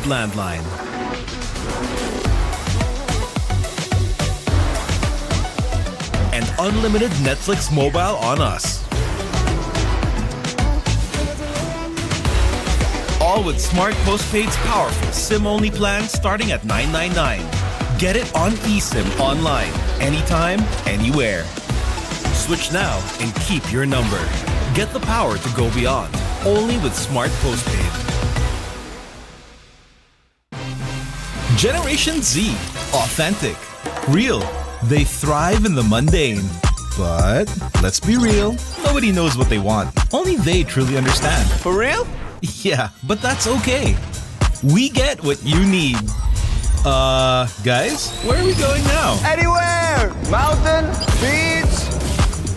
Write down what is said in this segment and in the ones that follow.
landline. And unlimited Netflix mobile on us. All with Smart Postpaid's powerful SIM-only plan starting at $999. Get it on eSIM online, anytime, anywhere. Switch now and keep your number. Get the power to go beyond, only with Smart Postpaid. Generation Z, authentic, real. They thrive in the mundane. But let's be real, nobody knows what they want. Only they truly understand. For real? Yeah, but that's okay. We get what you need. Guys, where are we going now? Anywhere! Mountain, beach,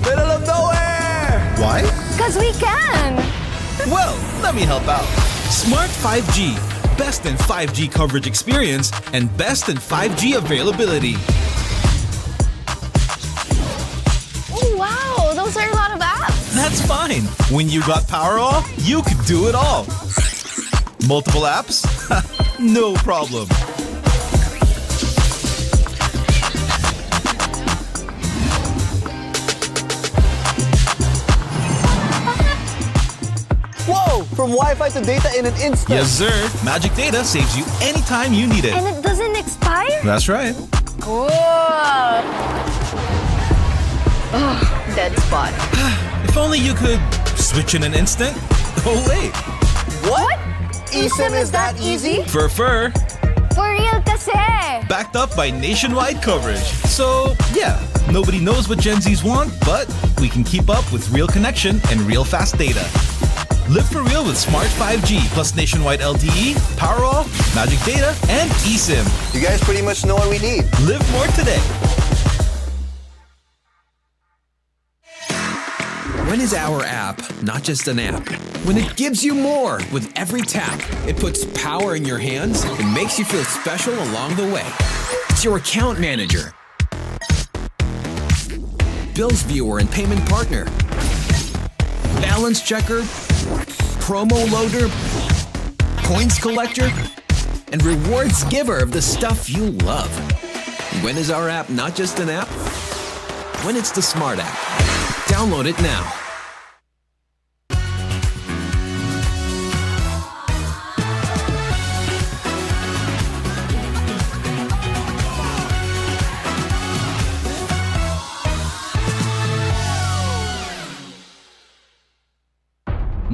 middle of nowhere! Why? 'Cause we can! Well, let me help out. Smart 5G. Best in 5G coverage experience and best in 5G availability. Oh, wow! Those are a lot of apps! That's fine. When you got Powerall, you could do it all. Multiple apps? No problem. Whoa! From Wi-Fi to data in an instant. Yes, sir. Magic Data saves you anytime you need it. And it doesn't expire? That's right. Cool! Oh, dead spot. If only you could switch in an instant. Oh, wait. What? eSIM is that easy? For For real kasi! backed up by nationwide coverage. So, yeah, nobody knows what Gen Zs want, but we can keep up with real connection and real fast data. Live for real with Smart 5G plus nationwide LTE, Powerall, Magic Data, and eSIM. You guys pretty much know what we need. Live more today. When is our app not just an app? When it gives you more with every tap. It puts power in your hands and makes you feel special along the way. It's your account manager, bills viewer and payment partner, balance checker, promo loader, points collector, and rewards giver of the stuff you love. When is our app not just an app? When it's the Smart app. Download it now.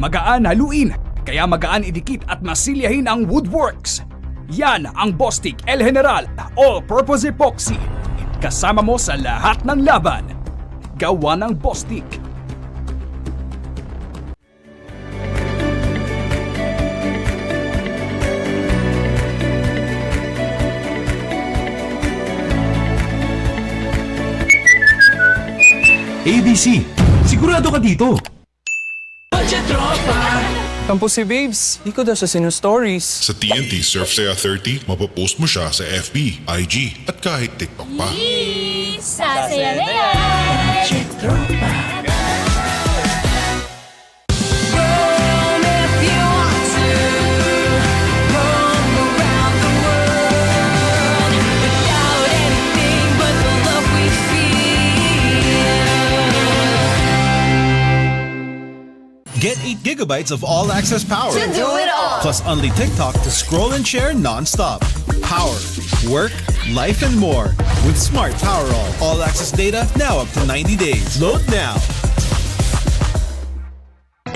Magaan haluin, kaya magaan idikit at masilyahin ang woodworks. Yan ang Bostik El General All-Purpose Epoxy. Kasama mo sa lahat ng laban. Gawa ng Bostik. ABC, sigurado ka dito. Tampo si Babes, di ko daw siya sino-stories. Sa TNT Surf Saya 30, mapopost mo siya sa FB, IG, at kahit TikTok pa. Sasaya na yan! Get 8 gigabytes of all-access power. To do it all! Plus only TikTok to scroll and share non-stop. Power, work, life, and more. With Smart Powerall. All-access data now up to 90 days. Load now.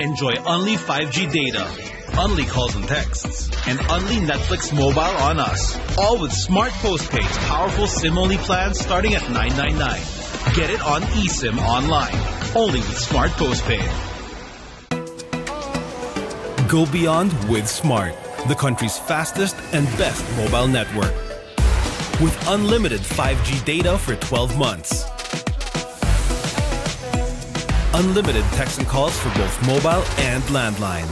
Enjoy only 5G data, only calls and texts, and only Netflix mobile on us. All with Smart Postpaid's powerful SIM-only plan starting at $999. Get it on eSIM online. Only with Smart Postpaid. Go beyond with Smart, the country's fastest and best mobile network. With unlimited 5G data for 12 months. Unlimited text and calls for both mobile and landline.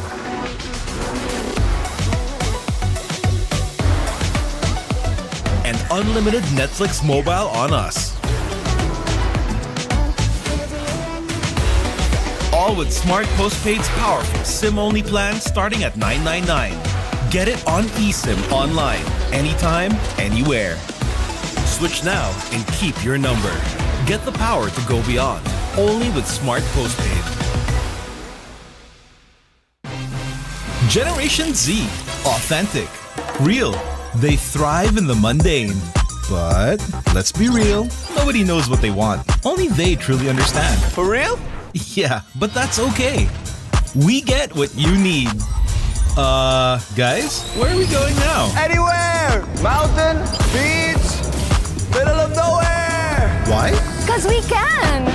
And unlimited Netflix mobile on us. All with Smart Postpaid's powerful SIM-only plan starting at $999. Get it on eSIM online, anytime, anywhere. Switch now and keep your number. Get the power to go beyond, only with Smart Postpaid. Generation Z. Authentic. Real. They thrive in the mundane. But let's be real, nobody knows what they want. Only they truly understand. For real? Yeah, but that's okay. We get what you need. Guys, where are we going now? Anywhere! Mountain, beach, middle of nowhere! Why? Because we can.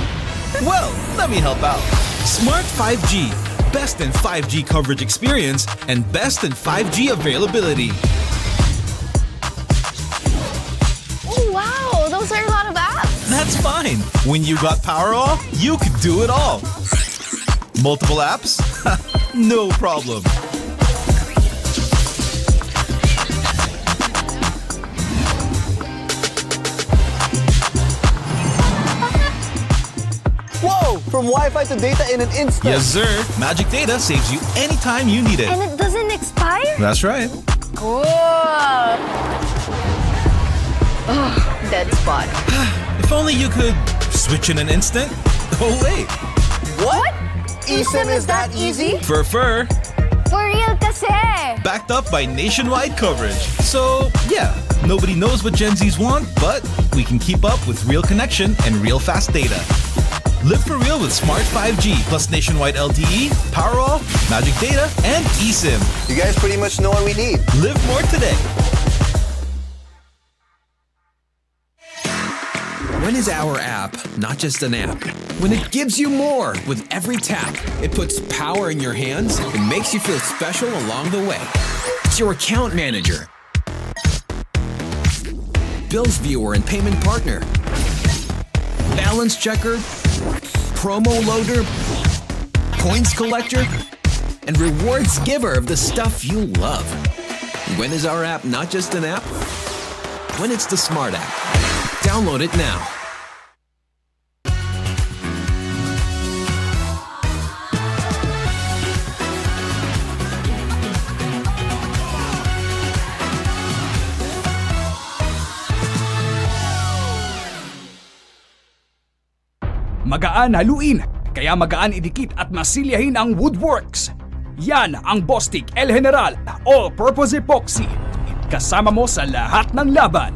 Well, let me help out. Smart 5G. Best in 5G coverage experience and best in 5G availability. Oh, wow. Those are a lot of apps. That's fine. When you got Powerall, you could do it all. Multiple apps? No problem. Whoa! From Wi-Fi to data in an instant. Yes, sir. Magic Data saves you anytime you need it. And it doesn't expire? That's right. Cool. Oh, dead spot. If only you could switch in an instant. Oh, wait. What? eSIM is that easy? For For real kasi. backed up by nationwide coverage. So, yeah, nobody knows what Gen Zs want, but we can keep up with real connection and real fast data. Live for real with Smart 5G plus nationwide LTE, Powerall, Magic Data, and eSIM. You guys pretty much know what we need. Live more today. When is our app not just an app? When it gives you more with every tap, it puts power in your hands and makes you feel special along the way. It's your account manager, bills viewer and payment partner, balance checker, promo loader, points collector, and rewards giver of the stuff you love. When is our app not just an app? When it's the Smart app. Download it now. Magaan haluin, kaya magaan idikit at masilyahin ang woodworks. Yan ang Bostik El General All-Purpose Epoxy. Kasama mo sa lahat ng laban.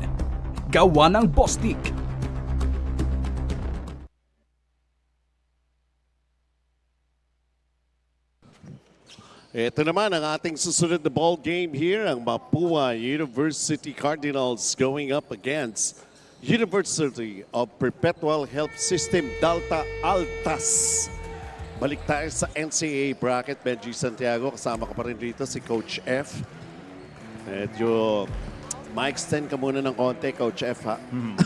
Gawa ng Bostik. Ito naman ang ating susunod na ball game here, ang Mapua University Cardinals going up against University of Perpetual Health System Delta Altas. Balik tayo sa NCAA bracket. Benji Santiago, kasama ka pa rin dito si Coach F. Medyo ma-extend ka muna ng konti, Coach F, ha?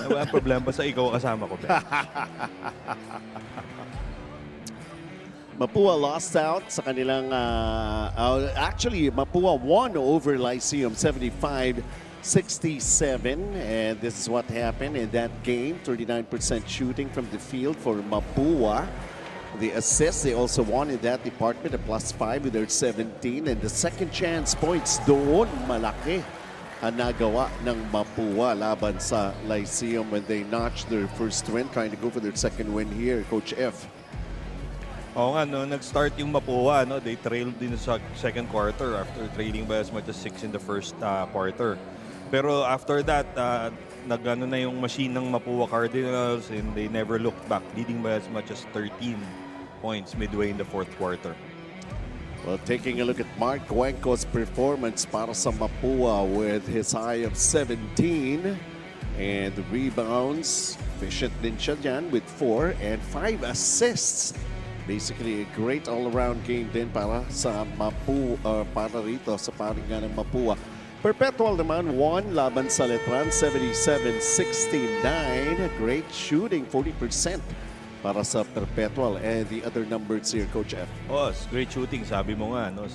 Wala problema, basta ikaw kasama ko. Mapua lost out sa kanilang, actually, Mapua won over Lyceum 75-67, and this is what happened in that game. 39% shooting from the field for Mapua. The assists, they also won in that department, a +5 with their 17, and the second chance points doon, malaki ang nagawa ng Mapua laban sa Lyceum when they notched their first win, trying to go for their second win here, Coach F. Oo nga, no, nag-start yung Mapua, no, they trailed din sa second quarter after trailing by as much as 6 in the first quarter. Pero after that, nag-ano na yung machine ng Mapua Cardinals and they never looked back, leading by as much as 13 points midway in the fourth quarter. Well, taking a look at Mark Cuenco's performance para sa Mapua with his high of 17 and rebounds. Efficient din siya dyan with 4 and 5 assists. Basically, a great all-around game din para sa Mapua, para rito sa paringan ng Mapua. Perpetual naman won laban sa Letran 77-69. Great shooting, 40% para sa Perpetual. And the other numbers here, Coach F. Oh, great shooting, sabi mo nga, no.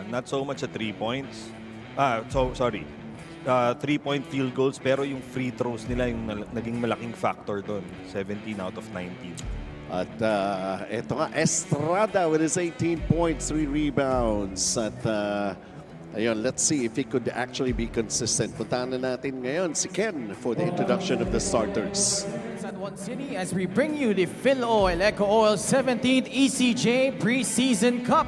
Not so much at 3 points. 3-point field goals, pero yung free throws nila yung naging malaking factor doon. 17 out of 19. At eto nga, Estrada with his 18 points, 3 rebounds. At Ayun, let's see if he could actually be consistent. Puntahan na natin ngayon si Ken for the introduction of the starters. San Juan City as we bring you the Filoil EcoOil 17th ECJ Preseason Cup.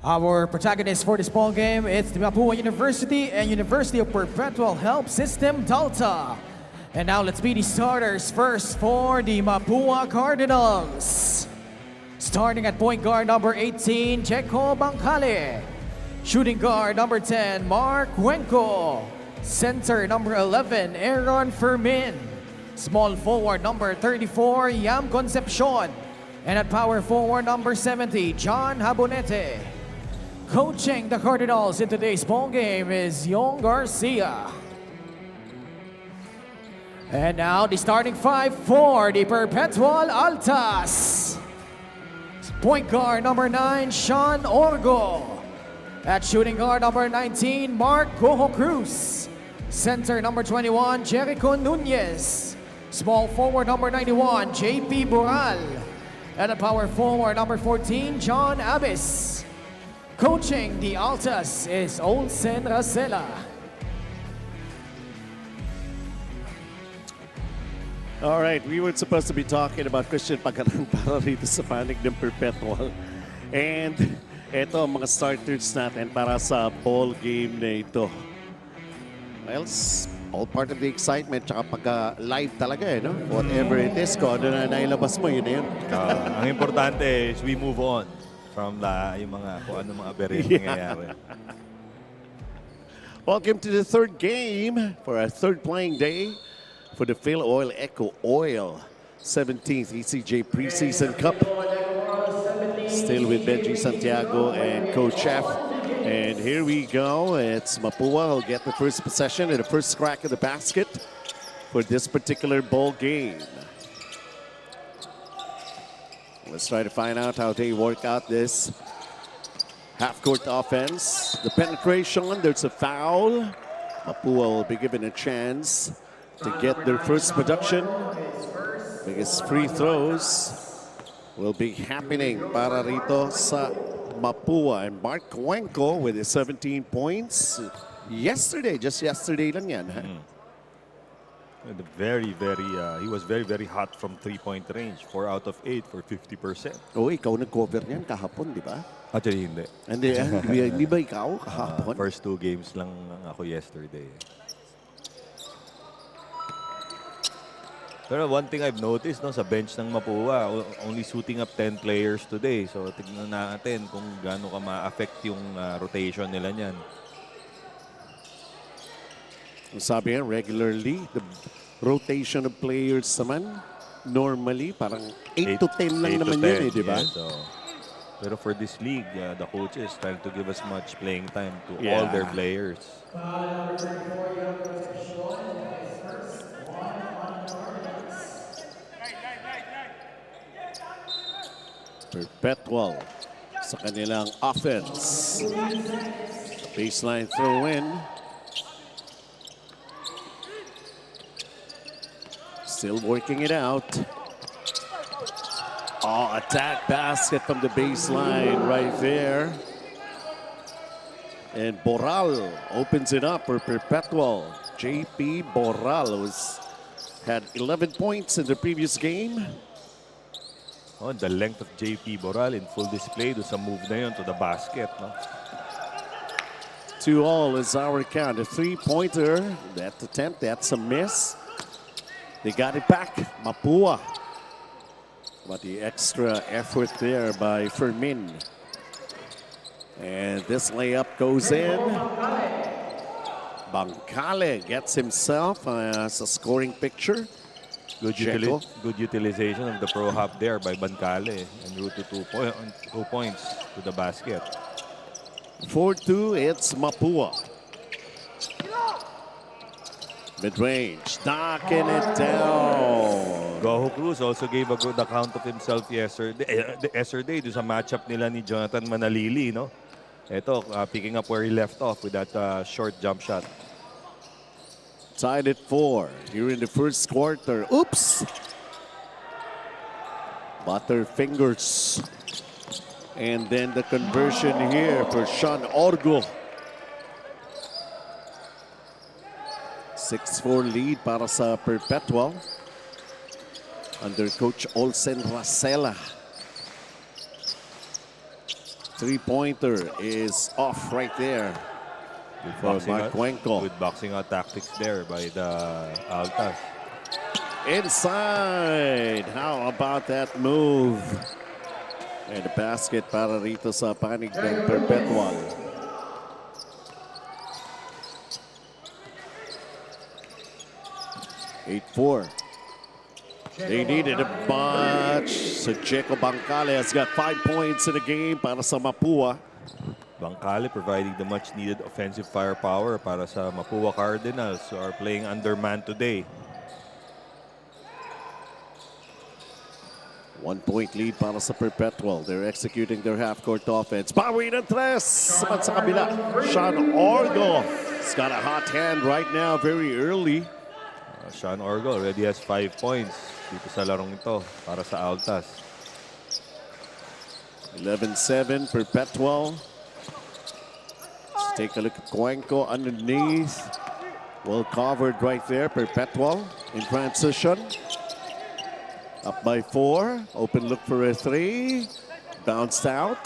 Our protagonists for this ball game, it's the Mapua University and University of Perpetual Help System Delta. And now let's be the starters first for the Mapua Cardinals. Starting at point guard number 18, Checo Bangkale. Shooting guard number 10, Mark Cuenco. Center number 11, Aaron Fermin. Small forward number 34, Yam Concepcion. And at power forward number 70, John Habonete. Coaching the Cardinals in today's ball game is Yong Garcia. And now the starting five for the Perpetual Altas. Point guard number 9, Sean Orgo. At shooting guard number 19, Mark Cojo Cruz. Center number 21, Jericho Nunez. Small forward number 91, JP Boral. And at power forward number 14, John Abis. Coaching the Altas is Olsen Racela. All right, we were supposed to be talking about Christian Pagaran para rito sa panig ng Perpetual. And ito ang mga starters natin para sa ball game na ito. Well, it's all part of the excitement tsaka pagka live talaga eh, no? Whatever it is, kung ano na nailabas mo, yun na yun. Ang importante is we move on from yung mga kung ano mga aberration nangyayari. Welcome to the third game for our third playing day for the Filoil EcoOil 17th ECJ Preseason Cup. Still with Benji Santiago and Coach F. And here we go. It's Mapua who'll get the first possession and the first crack of the basket for this particular ball game. Let's try to find out how they work out this half-court offense. The penetration, there's a foul. Mapua will be given a chance to get their first production. Biggest free throws will be happening para rito sa Mapua. And Mark Cuenco with his 17 points yesterday, just yesterday lang yan. And he was very hot from three-point range. 4 out of 8 for 50%. Oh, ikaw nag-cover niyan kahapon, di ba? Actually, hindi. Hindi ba ikaw kahapon? First 2 games lang ako yesterday. Pero one thing I've noticed no, sa bench ng Mapua, only suiting up 10 players today. So tignan natin kung gaano ka ma-affect yung rotation nila niyan. Sabi yan, regularly, the rotation of players naman, normally, parang 8 to 10 lang naman yun eh, di ba? Yeah, so, pero for this league, the coaches trying to give as much playing time to all their players. Perpetual sa kanilang offense. Baseline throw in. Still working it out. Oh, attack basket from the baseline right there. And Boral opens it up for Perpetual. JP Boral had 11 points in the previous game. Oh, the length of JP Boral in full display do sa move na yun to the basket. No? 2-all is our count. A three-pointer. That attempt, that's a miss. They got it back. Mapua. But the extra effort there by Fermin. And this layup goes in. Bangkale gets himself a scoring picture. Good utilization of the pro hop there by Bangkale and route to 2 points to the basket. 4-2, it's Mapua. Mid-range, knocking it down. Cojo Cruz also gave a good account of himself yesterday do sa matchup nila ni Jonathan Manalili, no? Ito, picking up where he left off with that short jump shot. Tied at 4 here in the first quarter. Oops! Butterfingers. And then the conversion here for Sean Orgo. 6-4 lead para sa Perpetual. Under Coach Olsen Rasela. Three-pointer is off right there. For Mark Cuenco. Good boxing out tactics there by the Altas. Inside. How about that move? And the basket para rito sa panig ng Perpetual. (8-4). They needed a bunch. So Checo Bancale has got 5 points in the game para sa Mapua. Bancale providing the much needed offensive firepower para sa Mapua Cardinals who are playing under man today. 1 point lead para sa Perpetual. They're executing their half-court offense. Bawi ng tres. Saman sa kabila. Sean Orgo has got a hot hand right now very early. Sean Orgo already has 5 points dito sa larong ito para sa Altas. 11-7 Perpetual. Let's take a look at Cuenco underneath. Well covered right there. Perpetual in transition. Up by 4. Open look for a 3. Bounced out.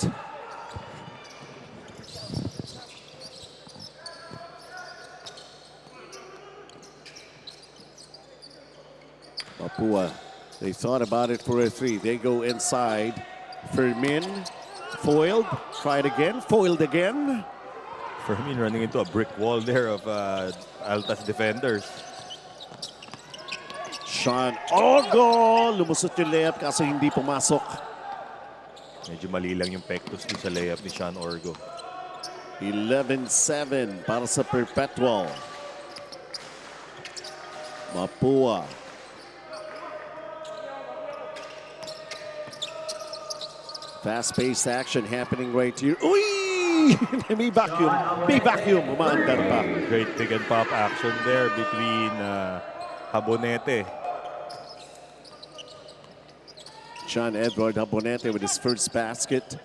Mapua, they thought about it for a 3. They go inside. Fermin, foiled. Tried again, foiled again. Fermin running into a brick wall there of Altas defenders. Sean Orgo! Lumusot yung layup kaso hindi pumasok. Medyo mali lang yung pektos sa layup ni Sean Orgo. 11-7 para sa Perpetual. Mapua. Fast-paced action happening right here. Uy! May vacuum. May vacuum. Umaandar pa. Great pick and pop action there between Habonete. John Edward Habonete with his first basket.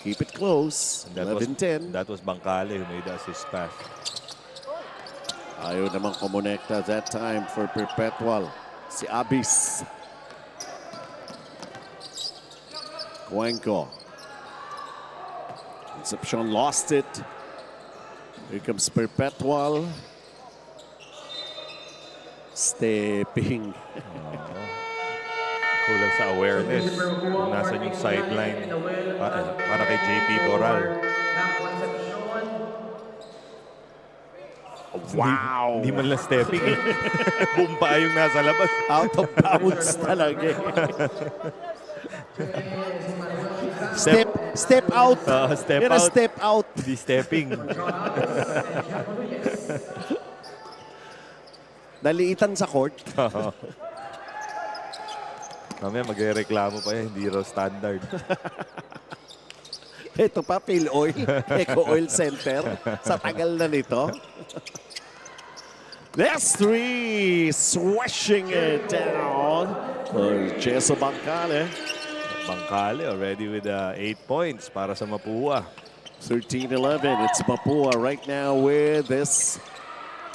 Keep it close. 11-10. That was Bancale who made the assist pass. Ayaw naman kumonekta that time for Perpetual. Si Abis. Cuenco. Concepcion lost it. Here comes Perpetual. Stepping. Kulang sa awareness. Kung nasan yung sideline para kay JP Boral. Wow! Hindi man lang stepping. Bumpa yung nasa labas. Out of bounds talaga. Step out. Step Pero out. step out. Hindi stepping. Naliitan sa court. Mamaya magre-reklamo pa yan, hindi raw standard. Ito pa, Filoil EcoOil Center. Sa tagal na nito. That's 3. Swashing it down for Jeso Bancale. Bancale already with 8 points para sa Mapua. 13-11. It's Mapua right now with this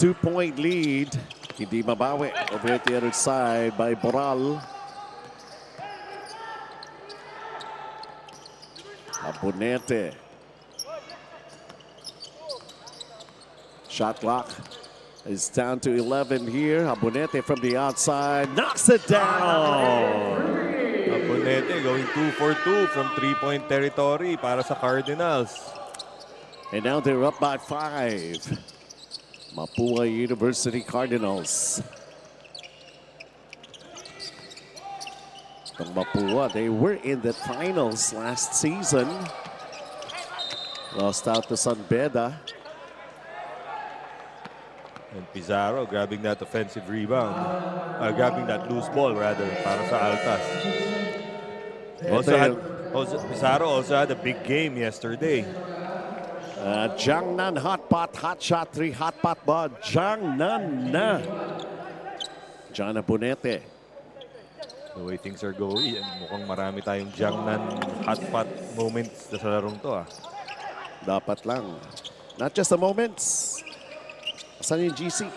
2-point lead. Hindi mabawi. Over at the other side by Boral. Abonete. Shot clock is down to 11 here. Abonete from the outside knocks it down. Abonete going 2 for 2 from 3-point territory para sa Cardinals. And now they're up by 5. Mapua University Cardinals. From Mapua, they were in the finals last season. Lost out to San Beda. And Pizarro grabbing that offensive rebound. Grabbing that loose ball rather para sa Altas. Pizarro also had a big game yesterday. Jiangnan hot pot, hot shot 3, hot pot ba? Jiangnan na. John Abonete. The way things are going, mukhang marami tayong Jiangnan hotpot moments sa larong to ah. Dapat lang. Not just the moments. Saan yung GC?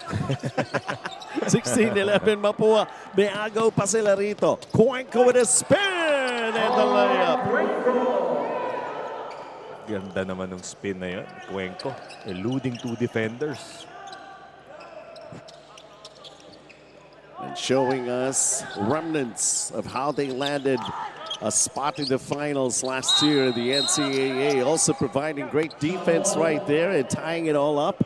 16-11 Mapua. May agaw pa sila rito. Cuenco with a spin and the layup. Ganda naman ng spin na yun. Cuenco, eluding two defenders. And showing us remnants of how they landed a spot in the finals last year. The NCAA also providing great defense right there and tying it all up.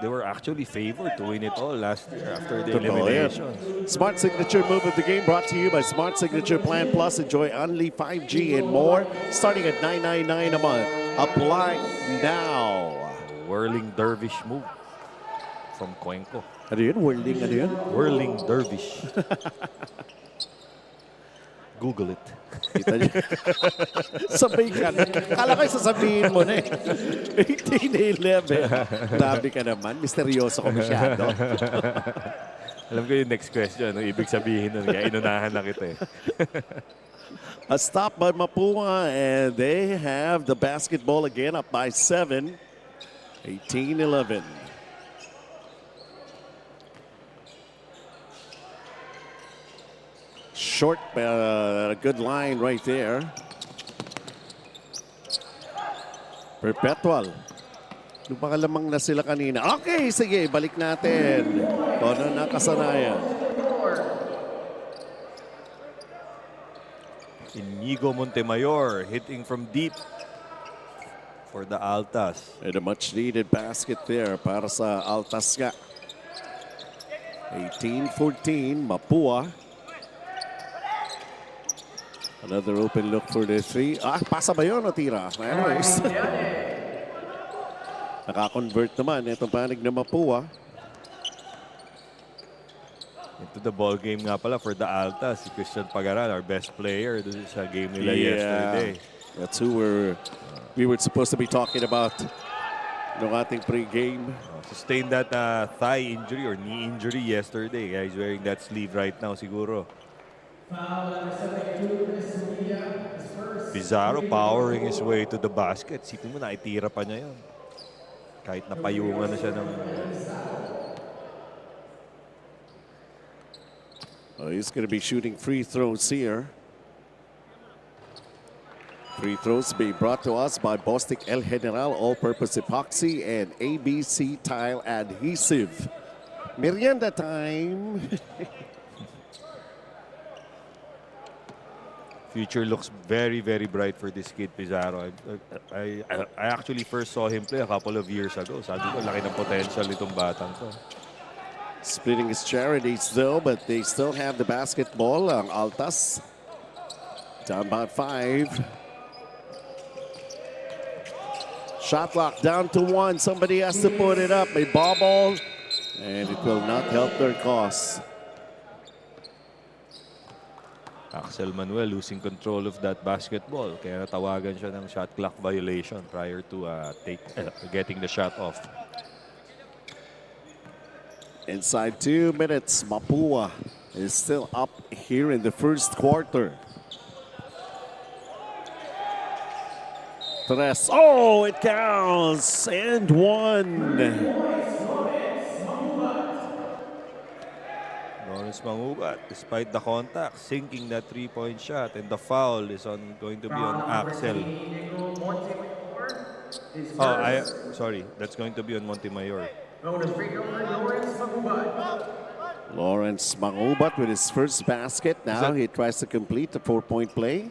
They were actually favored to win it all last year after the elimination. Smart Signature move of the game brought to you by Smart Signature Plan Plus. Enjoy only 5G and more starting at $9.99 a month. Apply now. Whirling dervish move from Cuenco. Ano yun? Whirling, ano yun? Whirling dervish. Google it. Kita niyo. Sabay ka na. Kala ko sasabihin mo na eh. 18-11. Grabe ka naman. Misteryoso ko masyado. Alam ko yung next question. Ano ibig sabihin nun? Kaya inunahan na kita eh. A stop by Mapua and they have the basketball again up by 7. 18-11. Short, a good line right there. Perpetual. Lumakalamang na sila kanina. Okay, sige, balik natin. Tono na kasanayan. Inigo Montemayor hitting from deep for the Altas. And a much needed basket there para sa Altas nga. 18-14, Mapua. Another open look for the three. Pasa ba yun o tira? Anyways. Naka-convert naman itong panig na Mapua. Into the ball game nga pala for the Altas. Si Christian Pagaran, our best player sa game nila yesterday. That's who we were supposed to be talking about ng ating pre-game. Sustained that thigh injury or knee injury yesterday. Kaya he's wearing that sleeve right now siguro. Pizarro powering his way to the basket. Sipin mo, naitira pa niya yun. Kahit napayungan na siya ng... He's going to be shooting free throws here. Free throws being brought to us by Bostik El General All-Purpose Epoxy and ABC Tile Adhesive. Merienda time. Future looks very, very bright for this kid, Pizarro. I actually first saw him play a couple of years ago. Sabi ko, laki ng potential itong batang to. Splitting his charities though, but they still have the basketball. Altas down by 5. Shot clock down to 1. Somebody has to put it up. A ball, and it will not help their cause. Axel Manuel losing control of that basketball. Kaya natawagan siya ng shot clock violation prior to getting the shot off. Inside 2 minutes, Mapua is still up here in the first quarter. Tres. Oh, it counts. And 1. Lawrence Mangubat, despite the contact, sinking that three-point shot, and the foul is going to be on Axel. Sorry, that's going to be on Montemayor. Lawrence Mangubat with his first basket. Now he tries to complete the 4-point play.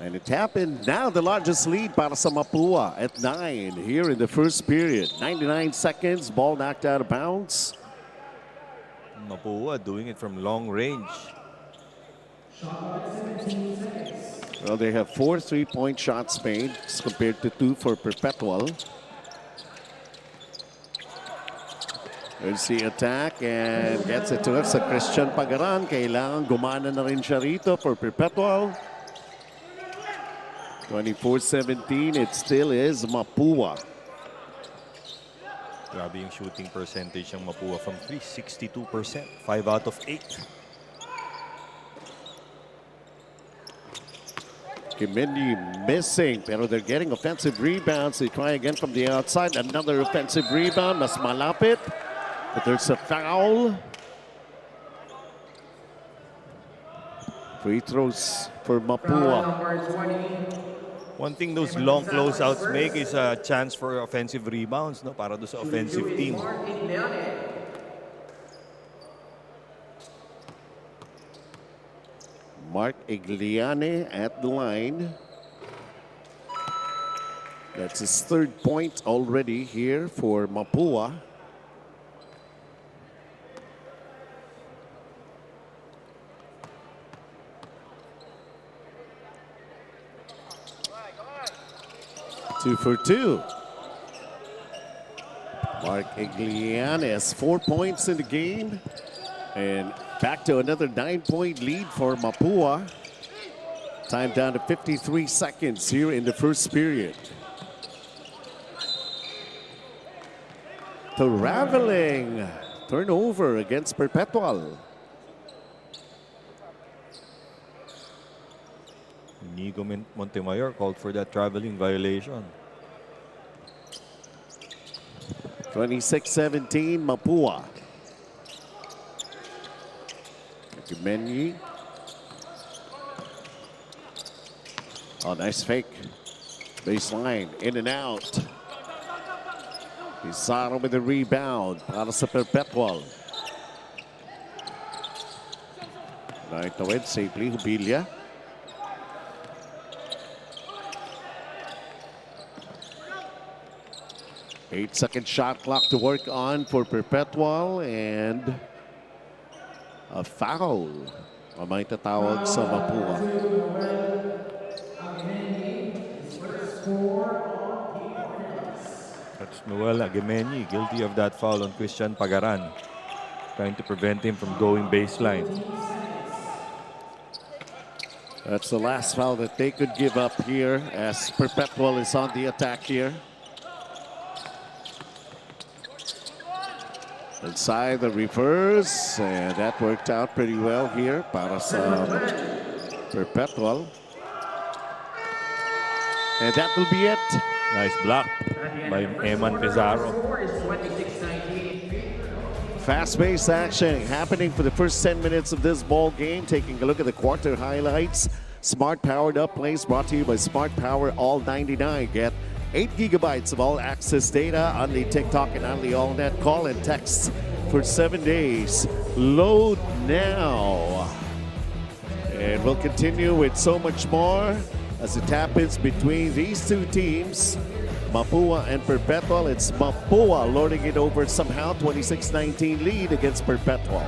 And it happened. Now the largest lead para sa Mapua at 9 here in the first period. 99 seconds, ball knocked out of bounds. Mapua doing it from long range. Well, they have 4 3-point shots made compared to 2 for Perpetual. There's the attack and gets it to us sa Christian Pagaran. Kailangan gumana na rin siya rito for Perpetual. 24-17, it still is Mapua. Grabe yung shooting percentage ng Mapua from 3, 62%, 5 out of 8. Kimini missing, pero they're getting offensive rebounds. They try again from the outside. Another offensive rebound. Mas malapit. But there's a foul. Free throws for Mapua. One thing those long closeouts make is a chance for offensive rebounds, no? Para doon sa offensive team. Mark Igliane at the line. That's his third point already here for Mapua. Two for two. Mark Igliane has 4 points in the game. And back to another 9-point lead for Mapua. Time down to 53 seconds here in the first period. Traveling turnover against Perpetual. Inigo Montemayor called for that traveling violation. 26-17 Mapua. Menyi. Oh, nice fake. Baseline, in and out. Pizarro with the rebound para sa Perpetual. Right away, safely, Hubilia. Eight-second shot clock to work on for Perpetual, and a foul. O may tatawag sa Mapua. That's Noel Agemeni, guilty of that foul on Christian Pagaran, trying to prevent him from going baseline. That's the last foul that they could give up here as Perpetual is on the attack here. Inside the reverse, and that worked out pretty well here para sa Perpetual. And that will be it. Nice block by Eman Pizarro. Fast-paced action happening for the first 10 minutes of this ball game. Taking a look at the quarter highlights. Smart Powered Up plays brought to you by Smart Power All 99. Get 8 gigabytes of all access data on the TikTok and on the AllNet. Call and text for 7 days. Load now. And we'll continue with so much more as it happens between these two teams, Mapua and Perpetual. It's Mapua lording it over somehow, 26-19 lead against Perpetual.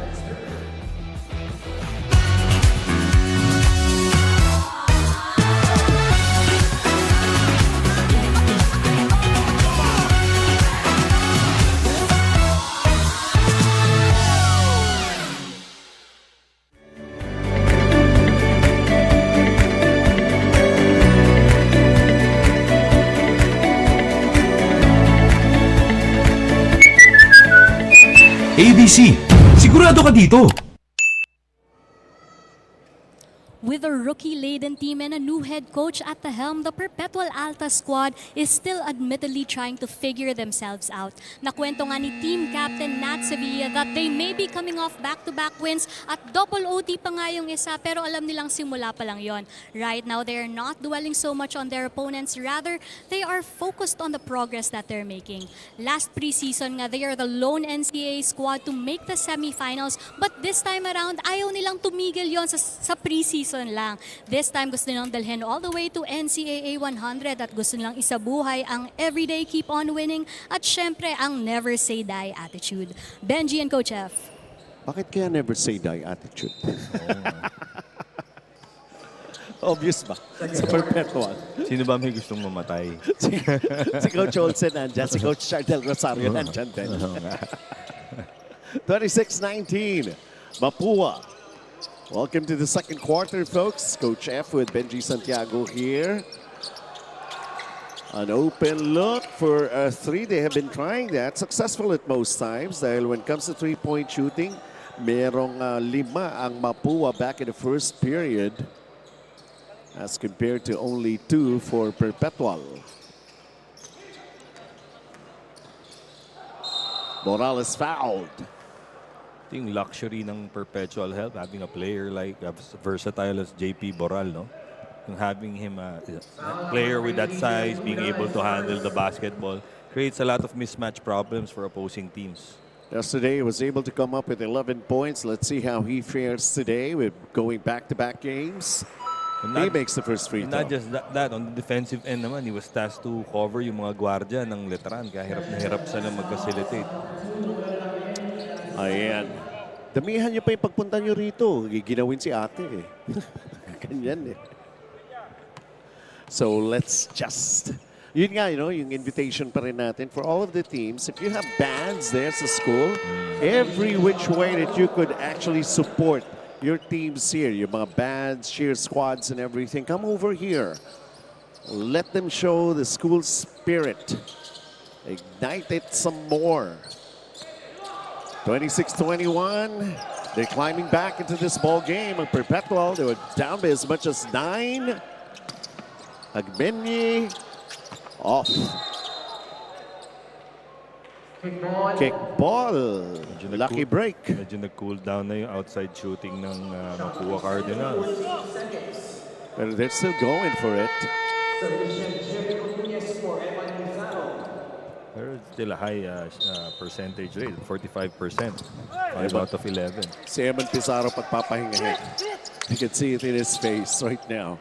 ABC, sigurado ka dito! With a rookie-laden team and a new head coach at the helm, the Perpetual Alta squad is still admittedly trying to figure themselves out. Nakwento nga ni team captain Nat Sevilla that they may be coming off back-to-back wins at double OT pa nga yung isa, pero alam nilang simula pa lang yon. Right now, they are not dwelling so much on their opponents. Rather, they are focused on the progress that they're making. Last preseason nga, they are the lone NCAA squad to make the semifinals, but this time around, ayaw nilang tumigil yon sa preseason lang. This time gusto nilang dalhin all the way to NCAA 100 at gusto nilang isabuhay ang everyday keep on winning at syempre ang never say die attitude. Benji and Coach F. Bakit kaya never say die attitude? Obvious ba? Sa Perpetual. Sino ba may gustong mamatay? Si Coach Olsen nandyan, si Coach Chardel Rosario nandyan din. 26-19, Mapua. Welcome to the second quarter, folks. Coach F with Benji Santiago here. An open look for a three. They have been trying that. Successful at most times. Dahil when it comes to three-point shooting, merong 5 ang Mapua back in the first period as compared to only 2 for Perpetual. Morales fouled. Yung luxury ng Perpetual help, having a player like versatile as JP Boral, no? And having him a player with that size, being able to handle the basketball, creates a lot of mismatch problems for opposing teams. Yesterday, he was able to come up with 11 points. Let's see how he fares today with going back-to-back games. He makes the first free throw. Not just that, on the defensive end naman, he was tasked to cover yung mga gwardiya ng Letran. Kaya hirap na hirap sila mag-facilitate. Ayan. Damihan niyo pa yung pagpunta niyo rito. Giginawin si ate eh. Ganyan eh. So let's just... Yun nga, yung invitation pa rin natin for all of the teams. If you have bands there sa school, every which way that you could actually support your teams here, yung mga bands, cheer squads and everything, come over here. Let them show the school spirit. Ignite it some more. 26-21. They're climbing back into this ball game. And Perpetual, they were down by as much as 9. Agbenyi off. Kickball. Lucky break. Medyo nag-cool down na yung outside shooting ng Mapua Cardinals. But they're still going for it. Pero still a high percentage rate, 45%. 5 out of 11. Si Eman Pizarro pagpapahingahin. You can see it in his face right now.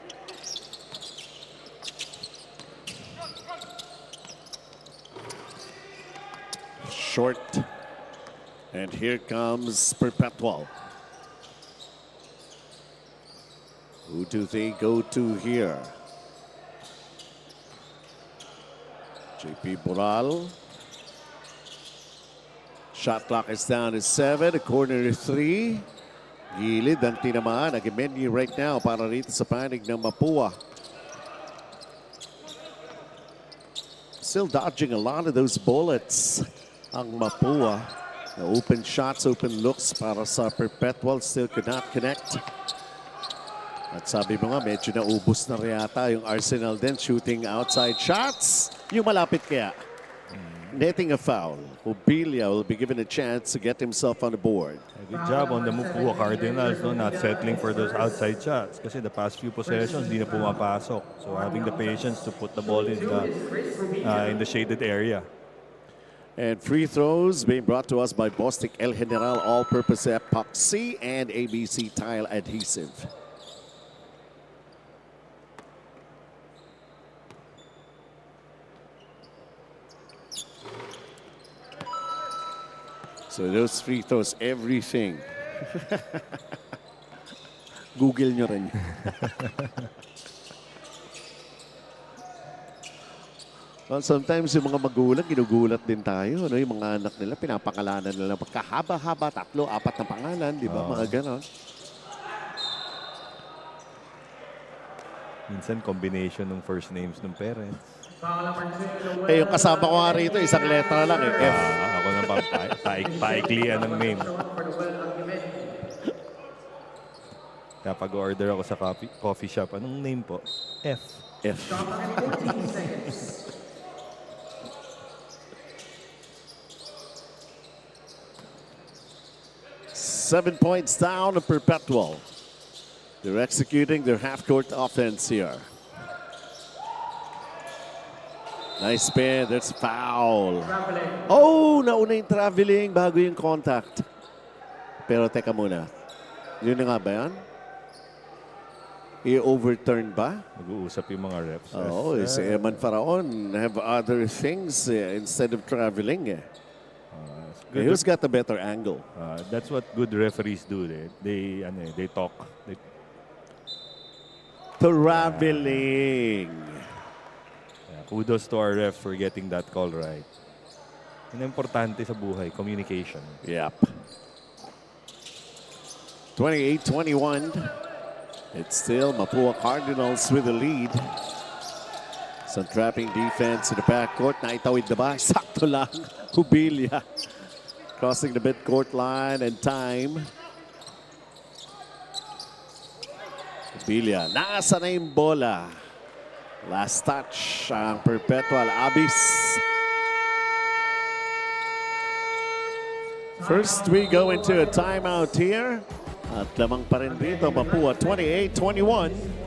Short. And here comes Perpetual. Who do they go to here? JP Boral. Shot clock is down to 7. A corner 3. Gilid ang tinamaan. Nag-menu right now para rito sa panig ng Mapua. Still dodging a lot of those bullets. Ang Mapua. The open shots, open looks para sa Perpetual still could not connect. At sabi mo nga, medyo naubos na yata yung Arsenal din shooting outside shots. Yung malapit kaya. Netting a foul. Obilia will be given a chance to get himself on the board. Good job on the Mapua Cardinals, no? Not settling for those outside shots. Kasi the past few possessions, di na pumapasok. So having the patience to put the ball in the shaded area. And free throws being brought to us by Bostik El General All-Purpose Epoxy and ABC Tile Adhesive. So those free throws, everything. Google nyo rin. Well, sometimes yung mga magulang, ginugulat din tayo. No? Yung mga anak nila, pinapangalanan nila. Pagkahaba-haba, 3, 4 na pangalan, di ba? Mga ganon. Minsan, combination ng first names ng parents. Eh, yung kasama ko nga rito, isang letra lang eh. F. Ako na paiklian ng name. Kapag order ako sa coffee shop, anong name po? F. F. 7 points down to Perpetual. They're executing their half-court offense here. Nice spin. There's foul. Oh, nauna yung traveling bago yung contact. Pero teka muna. Yun na nga ba yan? I-overturn ba? Mag-uusap yung mga refs. Oh, si Eman Faraon have other things instead of traveling. Who's got the better angle? That's what good referees do. They talk. Traveling. Kudos to our ref for getting that call right. Yun ang importante sa buhay, communication. Yep. 28-21. It's still Mapua Cardinals with the lead. Some trapping defense in the backcourt. Naitawid na ba? Sakto lang. Hubilia. Crossing the midcourt line and time. Hubilia. Nasa na yung bola. Last touch ang Perpetual Abyss. First, we go into a timeout here. At lamang pa rin dito, Mapua 28-21.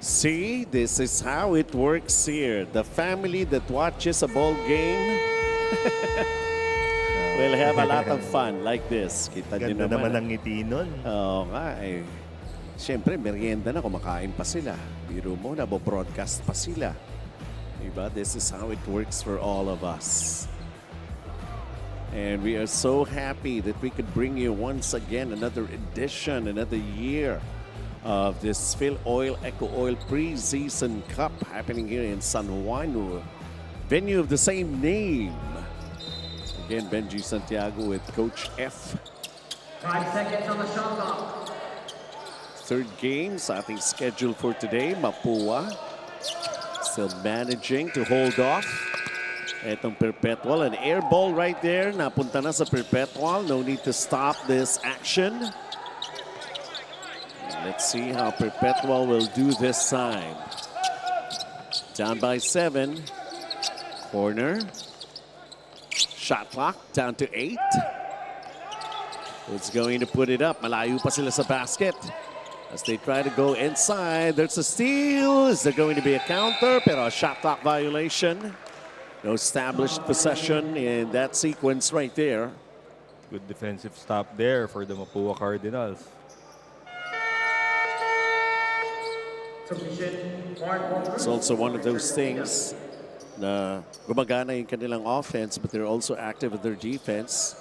See, this is how it works here. The family that watches a ball game will have a lot of fun like this. Kita niyo Ganda naman naman. ang ngiti nun. Oo nga eh. Siyempre, merienda na, kumakain pa sila. Biro mo, nabo-broadcast pa sila. Diba? This is how it works for all of us. And we are so happy that we could bring you once again another edition, another year of this Filoil EcoOil Preseason Cup happening here in San Juan, venue of the same name. Again, Benji Santiago with Coach F. 5 seconds on the shot clock. Third game sa ating schedule for today, Mapua. Still managing to hold off. Etong Perpetual, an air ball right there. Napunta na sa Perpetual. No need to stop this action. Let's see how Perpetual will do this time. Down by 7. Corner. Shot clock down to 8. Who's going to put it up? Malayo pa sila sa basket. As they try to go inside, there's a steal. Is there going to be a counter? Pero a shot clock violation. No established possession in that sequence right there. Good defensive stop there for the Mapua Cardinals. It's also one of those things na gumagana yung kanilang offense but they're also active with their defense.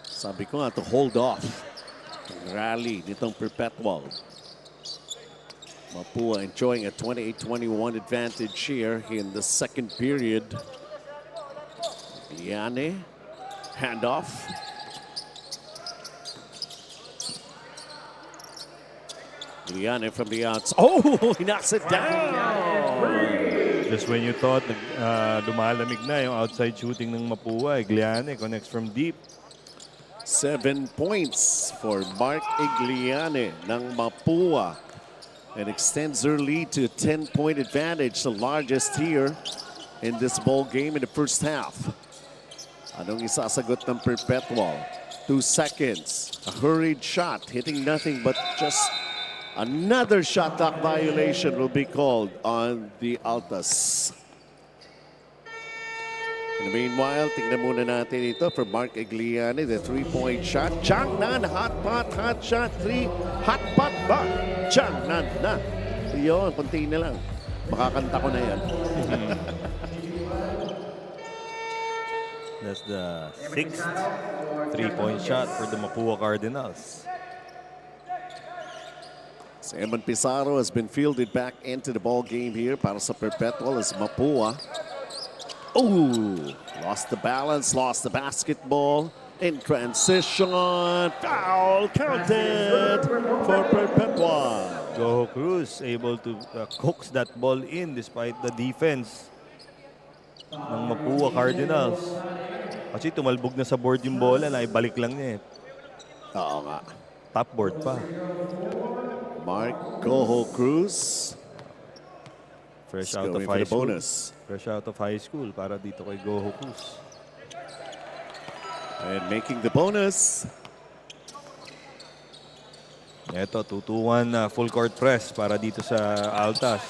Sabi ko nga to hold off ang rally nitong Perpetual. Mapua enjoying a 28-21 advantage here in the second period. Liane, handoff. Liane from the outside. Oh, he knocks it down. Just when you thought lumalamig na yung outside shooting ng Mapua, Igliane connects from deep. 7 points for Mark Igliane ng Mapua and extends their lead to a 10-point advantage, the largest here in this ball game in the first half. Anong isasagot ng Perpetual? 2 seconds. A hurried shot, hitting nothing but just another shot clock violation will be called on the Altas. In the meanwhile, tingnan muna natin ito for Mark Igliane, the 3-point shot. Changnan, hot shot, 3, hot pot ba? Changnan na. Yun, konti na lang. Makakanta ko na yan. That's the 6th 3-point shot for the Mapua Cardinals. Eman Pizarro has been fielded back into the ball game here para sa Perpetual as Mapua. Oh, lost the balance, lost the basketball in transition. Foul counted for Perpetual. Goho Cruz able to coax that ball in despite the defense ng Mapua Cardinals. Kasi tumalbog na sa board yung bola na ibalik lang niya eh. Oo nga. Top board pa. Mark Goho Cruz. Fresh out of high school. Fresh out of high school para dito kay Goho Cruz. And making the bonus. Ito, 2-2-1 full court press para dito sa Altas.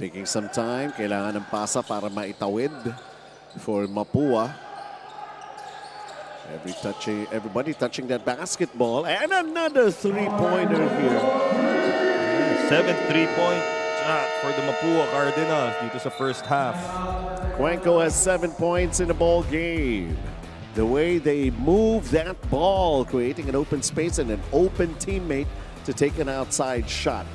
taking some time. Kailangan ng pasa para maitawid for Mapua. Everybody touching that basketball. And another three-pointer here. 7 3-point shot for the Mapua Cardinals dito sa first half. Cuenco has 7 points in the ball game. The way they move that ball, creating an open space and an open teammate to take an outside shot.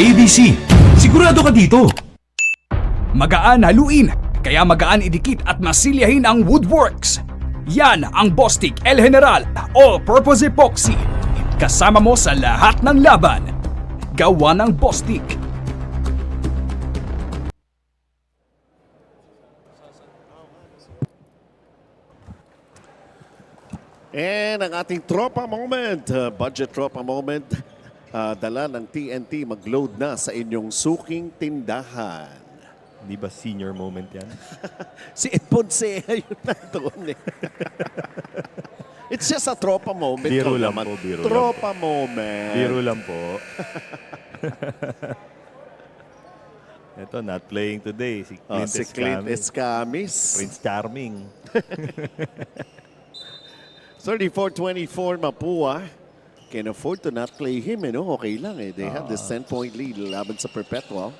ABC, sigurado ka dito. Magaan haluin, kaya magaan idikit at masilyahin ang Woodworks. Yan ang Bostik El General All-Purpose Epoxy. Kasama mo sa lahat ng laban. Gawa ng Bostik. And ang ating tropa moment, budget tropa moment, dala ng TNT mag-load na sa inyong suking tindahan. Di ba senior moment yan? Si Edponce, yun na doon eh. It's just a tropa moment. Biro lang naman. po, biro tropa moment. Biro lang po. Ito, not playing today. Si Clint, Si Clint Escamis. Prince Charming. 34-24 Mapua. Can afford to not play him, eh, no? Okay lang eh. They have this 10-point lead laban sa Perpetual.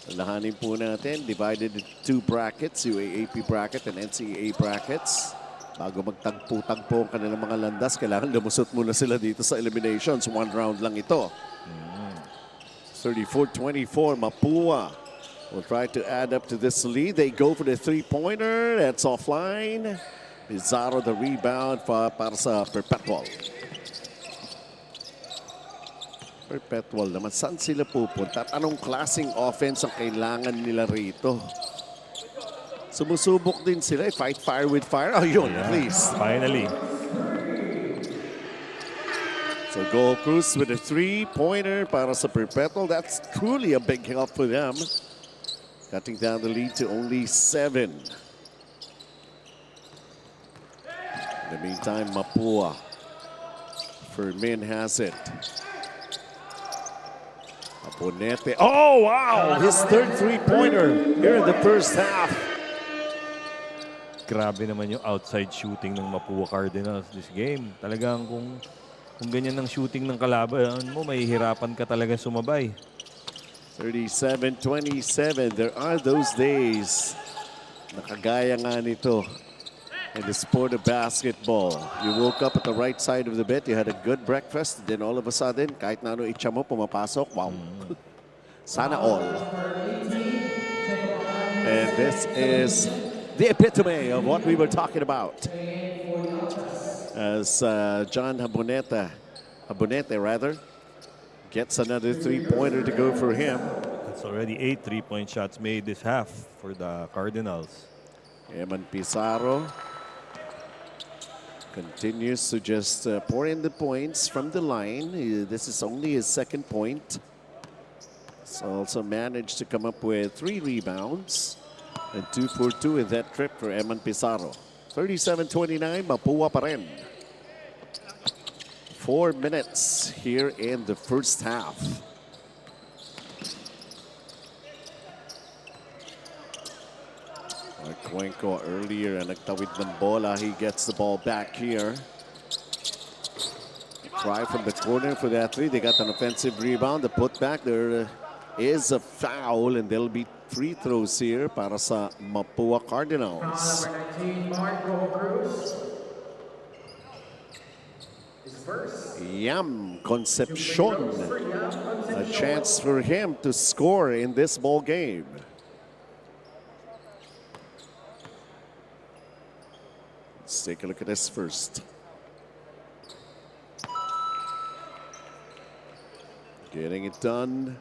Lahanin po natin, divided into two brackets, UAAP bracket and NCAA brackets. Bago magtagpo-tagpo ang kanilang mga landas, kailangan lumusot muna sila dito sa eliminations. One round lang ito. 34-24, Mapua will try to add up to this lead. They go for the three-pointer. That's offline. Pizarro the rebound para sa Perpetual. Perpetual naman, saan sila pupunta? At anong klaseng offense ang kailangan nila rito? Sumusubok din sila. Fight fire with fire. Oh, yun, at least. Finally. So Gold Cruz with a three-pointer para sa Perpetual. That's truly a big help for them. Cutting down the lead to only 7. In the meantime, Mapua. Fermin has it. Aponete. Oh, wow! His third three-pointer here in the first half. Grabe naman yung outside shooting ng Mapua Cardinals this game. Talagang kung ganyan ang shooting ng kalaban mo, mahihirapan ka talaga sumabay. 37-27. There are those days. Nakagaya nga nito in the sport of basketball. You woke up at the right side of the bed, you had a good breakfast, then all of a sudden, kahit na ano itcha mo, pumapasok, wow. Sana all. And this is the epitome of what we were talking about. As John Habonete gets another three-pointer to go for him. It's already 8 3-point shots made this half for the Cardinals. Eman Pizarro continues to just pour in the points from the line. This is only his second point. He's also managed to come up with 3 rebounds and 2 for 2 in that trip for Eman Pizarro. 37-29, Mapua pa rin. 4 minutes here in the first half. Cuenco earlier and nagtawid ng bola. He gets the ball back here. Try from the corner for that three. They got an offensive rebound. The putback. There is a foul and there'll be free throws here para sa Mapua Cardinals. Yam Concepcion. A chance for him to score in this ball game. Let's take a look at this first. Getting it done.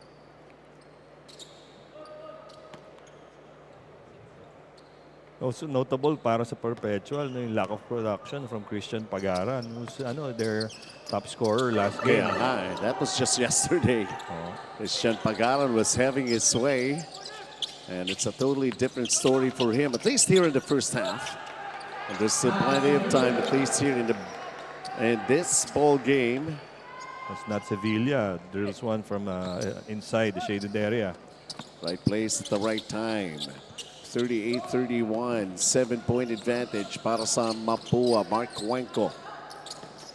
Also notable para sa Perpetual yung lack of production from Christian Pagaran, who's their top scorer last game. Yeah, that was just yesterday. Christian Pagaran was having his way. And it's a totally different story for him, at least here in the first half. And there's still plenty of time, at least here in this ball game. That's not Sevilla. Drills one from inside the shaded area. Right place at the right time. 38-31, 7-point advantage para sa Mapua. Mark Cuenco.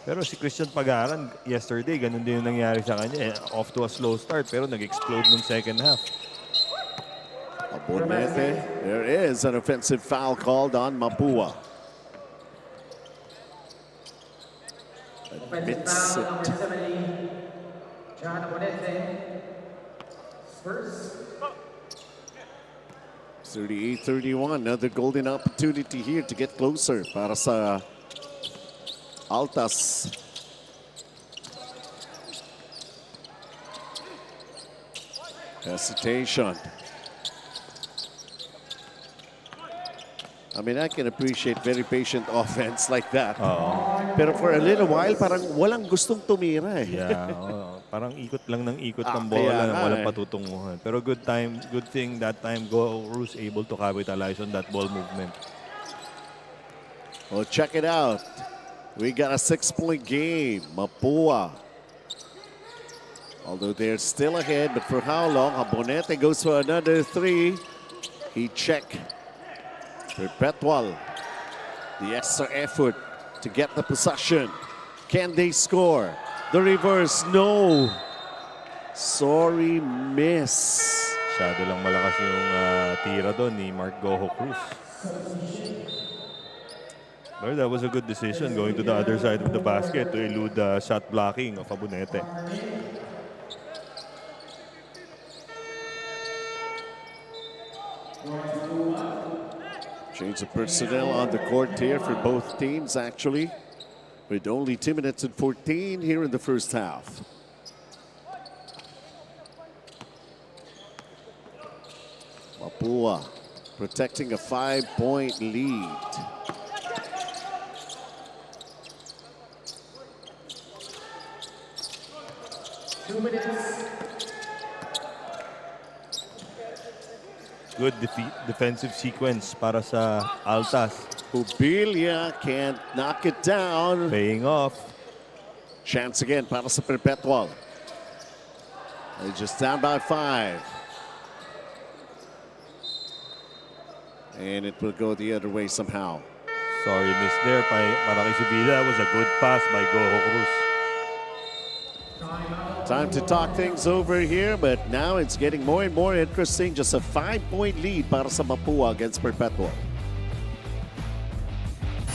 Pero si Christian Pagaran, yesterday, ganun din yung nangyari sa kanya. Off to a slow start, pero nag-explode nung second half. Abonete. There is an offensive foul called on Mapua. Admits it. 38-31, another golden opportunity here to get closer para sa Altas. Hesitation. I mean, I can appreciate very patient offense like that. Pero for a little while, parang walang gustong tumira eh. Yeah, parang ikot lang ng ikot ng bola na walang patutunguhan. Pero good thing that time Go-Rus able to capitalize on that ball movement. Well, check it out. We got a 6-point game. Mapua. Although they're still ahead, but for how long? Abonete goes for another 3. He checked. Perpetual, the extra effort to get the possession. Can they score? The reverse, no. Sorry, miss. Masyado lang malakas yung tira doon ni Mark Goho Cruz. But that was a good decision going to the other side of the basket to elude the shot blocking of Abonete. Change of personnel on the court here for both teams, actually, with only 2 minutes and 14 here in the first half. Mapua protecting a 5-point lead. Good defensive sequence para sa Altas. Ubilia can't knock it down. Paying off. Chance again para sa Perpetual. They're just down by 5. And it will go the other way somehow. Sorry, miss there para kay Sevilla. That was a good pass by Goho Cruz. Time to talk things over here, but now it's getting more and more interesting. Just a 5-point lead para sa Mapua against Perpetual.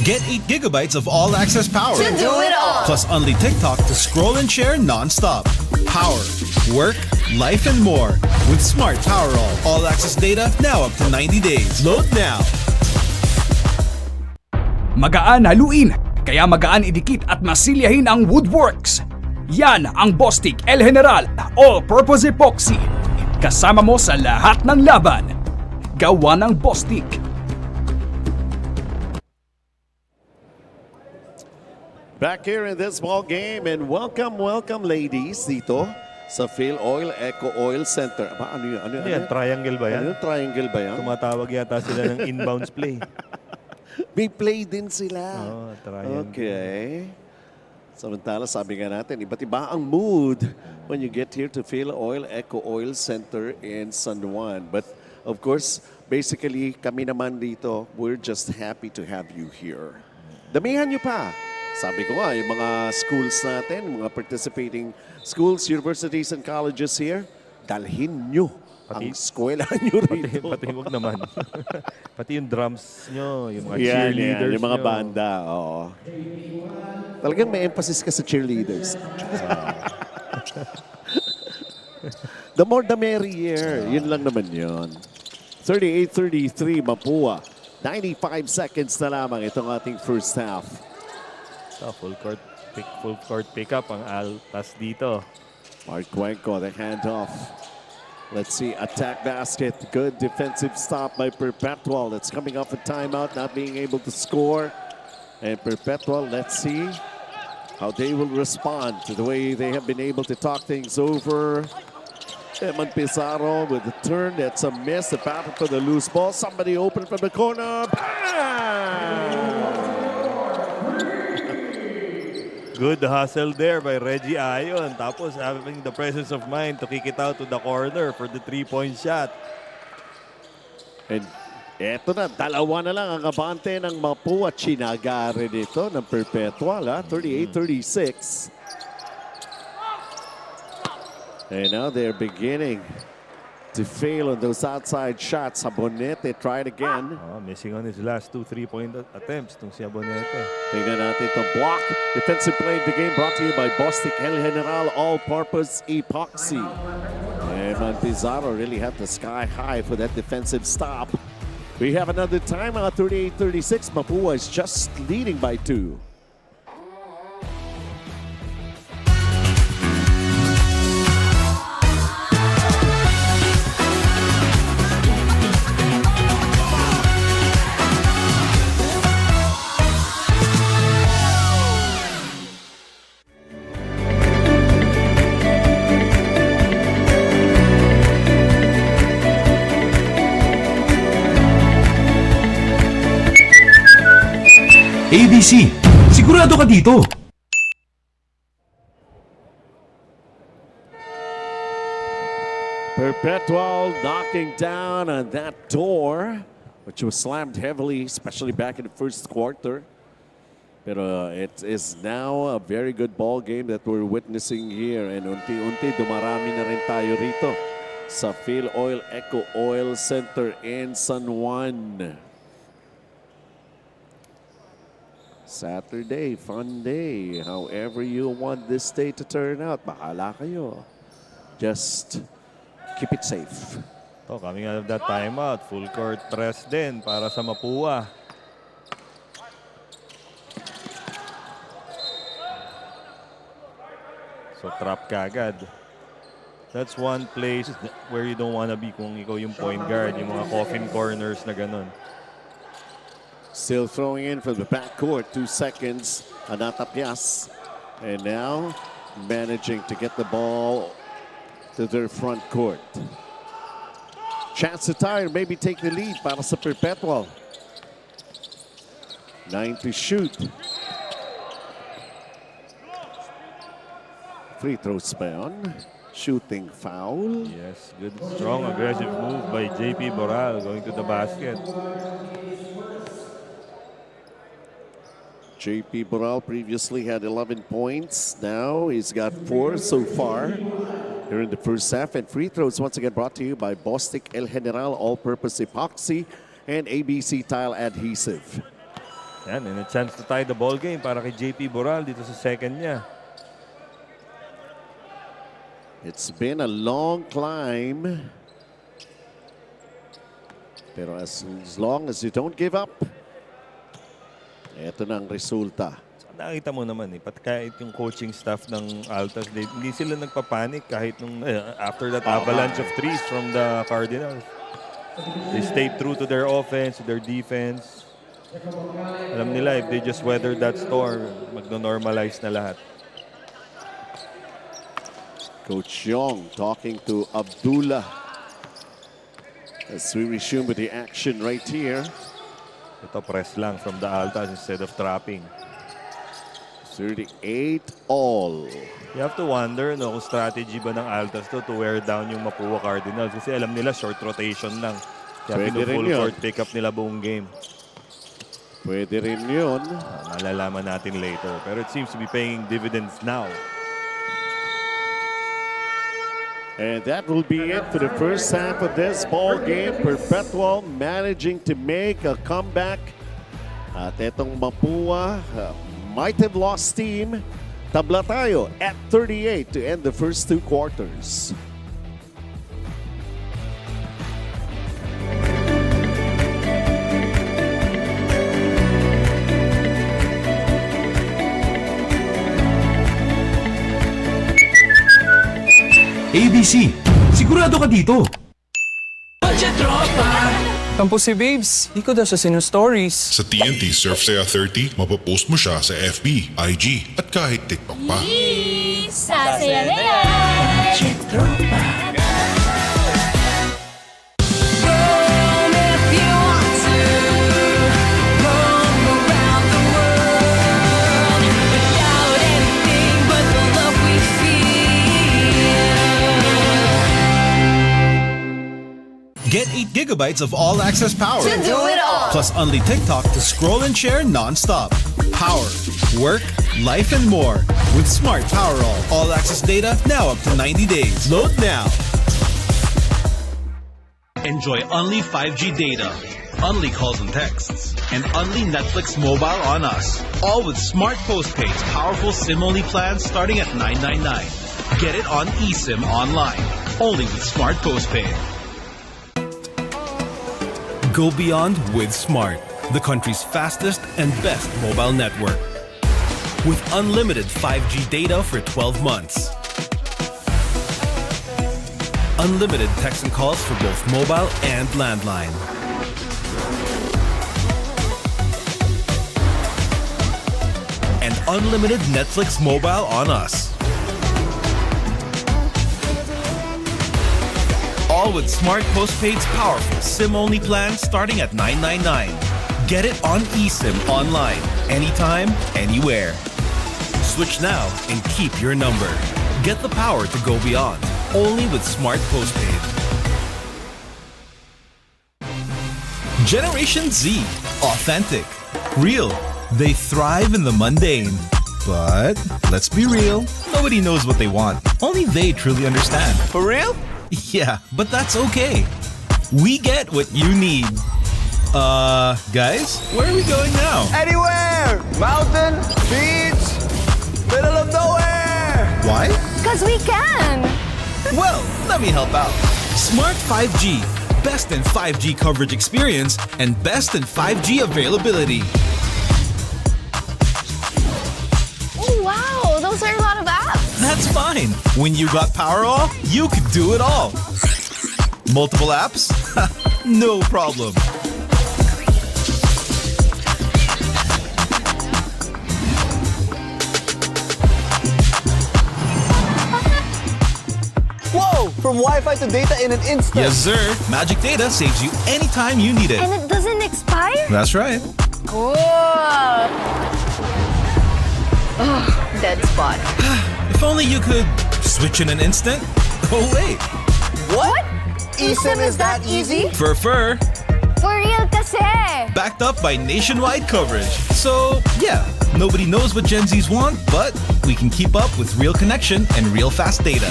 Get 8 gigabytes of all-access power. To do it all. Plus only TikTok to scroll and share non-stop. Power, work, life, and more. With Smart Power all-access data now up to 90 days. Load now. Magaan haluin, kaya magaan idikit at masilyahin ang Woodworks. Yan ang Bostik El General All-Purpose Epoxy. Kasama mo sa lahat ng laban. Gawa ng Bostik. Back here in this ball game, and welcome ladies dito sa Filoil EcoOil Center. Ano yun? Ano yan? Triangle ba yan? Ano yung triangle ba yan? Tumatawag yata sila ng inbounds play. May play din sila. Oh, triangle. Okay. Samantala, sabi nga natin, iba't iba ang mood when you get here to Filoil EcoOil Center in San Juan. But of course, basically, kami naman dito, we're just happy to have you here. Damihan nyo pa. Sabi ko nga, yung mga schools natin, mga participating schools, universities, and colleges here, dalhin nyo ang eskwelahan nyo rito. Pati wag naman. Pati yung drums nyo, yung mga cheerleaders yung mga nyo. banda. Oo. Talagang may emphasis ka sa cheerleaders. The more the merrier. Yun lang naman yun. 38-33 Mapua. 95 seconds na lamang itong ating first half. Full court pick up ang Altas dito. Mark Cuenco, the handoff. Let's see, attack basket. Good defensive stop by Perpetual. That's coming off a timeout, not being able to score. And Perpetual, let's see how they will respond to the way they have been able to talk things over. Eman Pizarro with the turn. That's a miss. The battle for the loose ball. Somebody open from the corner. Bang! Good hustle there by Reggie Ayon. Tapos having the presence of mind to kick it out to the corner for the 3-point shot. And eto na, dalawa na lang ang abante ng Mapua. Chinaga rin ito ng Perpetual, 38-36. And now they're beginning to fail on those outside shots. Abonete tried again. Missing on his last 2 3-point attempts itong si Abonete. Tingnan natin itong block. Defensive play of the game brought to you by Bostik El General All-Purpose Epoxy. Eman Pizarro really had the sky high for that defensive stop. We have another timeout, 38-36. Mapua is just leading by 2. ABC, sigurado ka dito. Perpetual knocking down on that door, which was slammed heavily, especially back in the first quarter. Pero it is now a very good ball game that we're witnessing here. And unti-unti dumarami na rin tayo rito sa Filoil EcoOil Center in San Juan. Saturday, fun day. However you want this day to turn out, bahala kayo. Just keep it safe. Coming out of that timeout, full court press din para sa Mapua. So trap kagad. That's one place where you don't want to be kung ikaw yung point guard, yung mga coffin corners na ganun. Still throwing in from the backcourt. 2 seconds. Anata Pias. And now managing to get the ball to their front court. Chance to tie or maybe take the lead para sa Perpetual. 9 to shoot. Free throw spell. Shooting foul. Yes, good, strong, aggressive move by JP Boral going to the basket. JP Boral previously had 11 points. Now he's got 4 so far here in the first half. And free throws once again brought to you by Bostik El General All-Purpose Epoxy and ABC Tile Adhesive. Yan, and a chance to tie the ball game para kay JP Boral dito sa second niya. It's been a long climb. Pero as long as you don't give up, ito na ang resulta. Nakita mo naman kahit yung coaching staff ng Altas, hindi sila nagpapanik kahit nung after that avalanche of threes from the Cardinals. They stayed true to their offense, to their defense. Alam nila if they just weather that storm, magno-normalize na lahat. Coach Yong talking to Abdullah as we resume with the action right here. Ito press lang from the Altas instead of trapping. 38 all. You have to wonder kung strategy ba ng Altas to wear down yung Mapua Cardinals kasi alam nila short rotation lang. Kaya full court pick up nila buong game. Pwede rin yun. Malalaman natin later. Pero it seems to be paying dividends now. And that will be it for the first half of this ball game. Perpetual managing to make a comeback. At etong Mapua might have lost steam. Tabla tayo at 38 to end the first 2 quarters. ABC, sigurado ka dito. Tampo si Babes, di ko daw siya sinu-stories. Sa TNT Surf Saya 30, mapapost mo siya sa FB, IG, at kahit TikTok pa. Sasaya na yan! gigabytes of all-access power. To do it all. Plus only TikTok to scroll and share non-stop. Power, work, life, and more. With Smart Power all-access data now up to 90 days. Load now. Enjoy only 5G data, only calls and texts, and only Netflix mobile on us. All with Smart Postpaid's powerful SIM-only plans starting at $9.99. Get it on eSIM online, only with Smart Postpaid. Go beyond with Smart, the country's fastest and best mobile network. With unlimited 5G data for 12 months. Unlimited text and calls for both mobile and landline. And unlimited Netflix mobile on us. All with Smart Postpaid's powerful SIM-only plan starting at $9.99. Get it on eSIM online, anytime, anywhere. Switch now and keep your number. Get the power to go beyond, only with Smart Postpaid. Generation Z, authentic, real. They thrive in the mundane. But let's be real, nobody knows what they want. Only they truly understand. For real? Yeah, but that's okay. We get what you need. Guys, where are we going now? Anywhere! Mountain, beach, middle of nowhere! Why? Because we can. Well, let me help out. Smart 5G, best in 5G coverage experience and best in 5G availability. Oh, wow. Those are a lot of apps. That's fine. When you got Powerall, you could do it all. Multiple apps? No problem. Whoa! From Wi-Fi to data in an instant. Yes, sir. Magic Data saves you anytime you need it. And it doesn't expire? That's right. Cool. Oh, dead spot. If only you could switch in an instant. Oh, wait. What? eSIM is that easy? For For real kasi. backed up by nationwide coverage. So, yeah, nobody knows what Gen Zs want, but we can keep up with real connection and real fast data.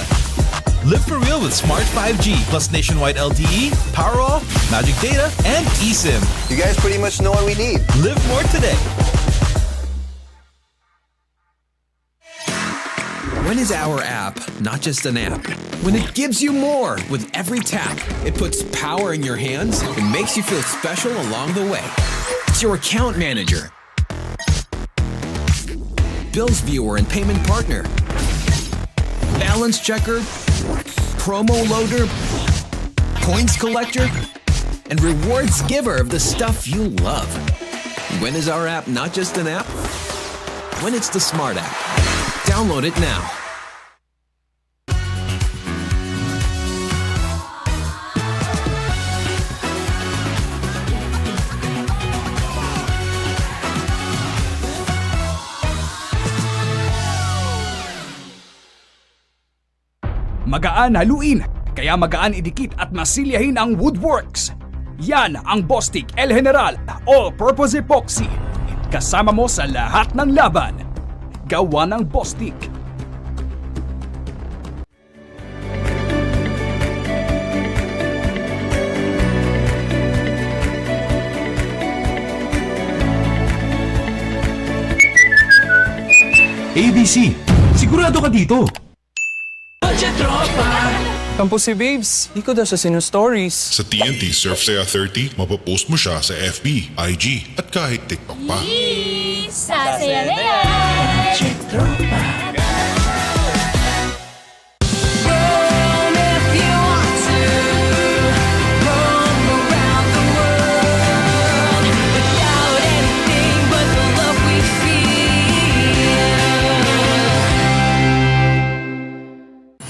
Live for real with Smart 5G plus nationwide LTE, Powerall, Magic Data, and eSIM. You guys pretty much know what we need. Live more today. When is our app not just an app? When it gives you more with every tap. It puts power in your hands and makes you feel special along the way. It's your account manager, bills viewer and payment partner, balance checker, promo loader, points collector, and rewards giver of the stuff you love. When is our app not just an app? When it's the Smart app. Download it now. Magaan haluin, kaya magaan idikit at masilyahin ang woodworks. Yan ang Bostik El General All-Purpose Epoxy. Kasama mo sa lahat ng laban. Gawa ng Bostik. ABC, sigurado ka dito. Tampo si Babes, di ko daw siya sinu-stories. Sa TNT Surf Saya 30, mapapost mo siya sa FB, IG, at kahit TikTok pa. Sasaya na yan!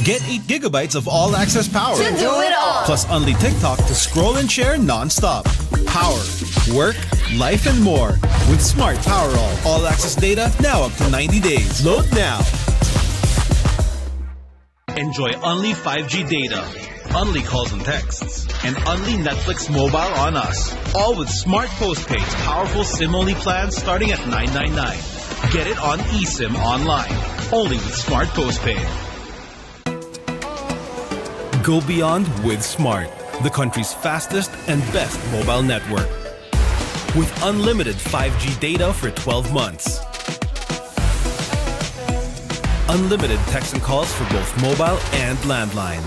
Get 8 gigabytes of all-access power. To do it all. Plus only TikTok to scroll and share non-stop. Power, work, life, and more. With Smart Powerall all-access data now up to 90 days. Load now. Enjoy only 5G data, only calls and texts, and only Netflix mobile on us. All with Smart Postpaid's powerful SIM-only plans starting at $9.99. Get it on eSIM online, only with Smart Postpaid. Go beyond with Smart, the country's fastest and best mobile network. With unlimited 5G data for 12 months. Unlimited text and calls for both mobile and landline.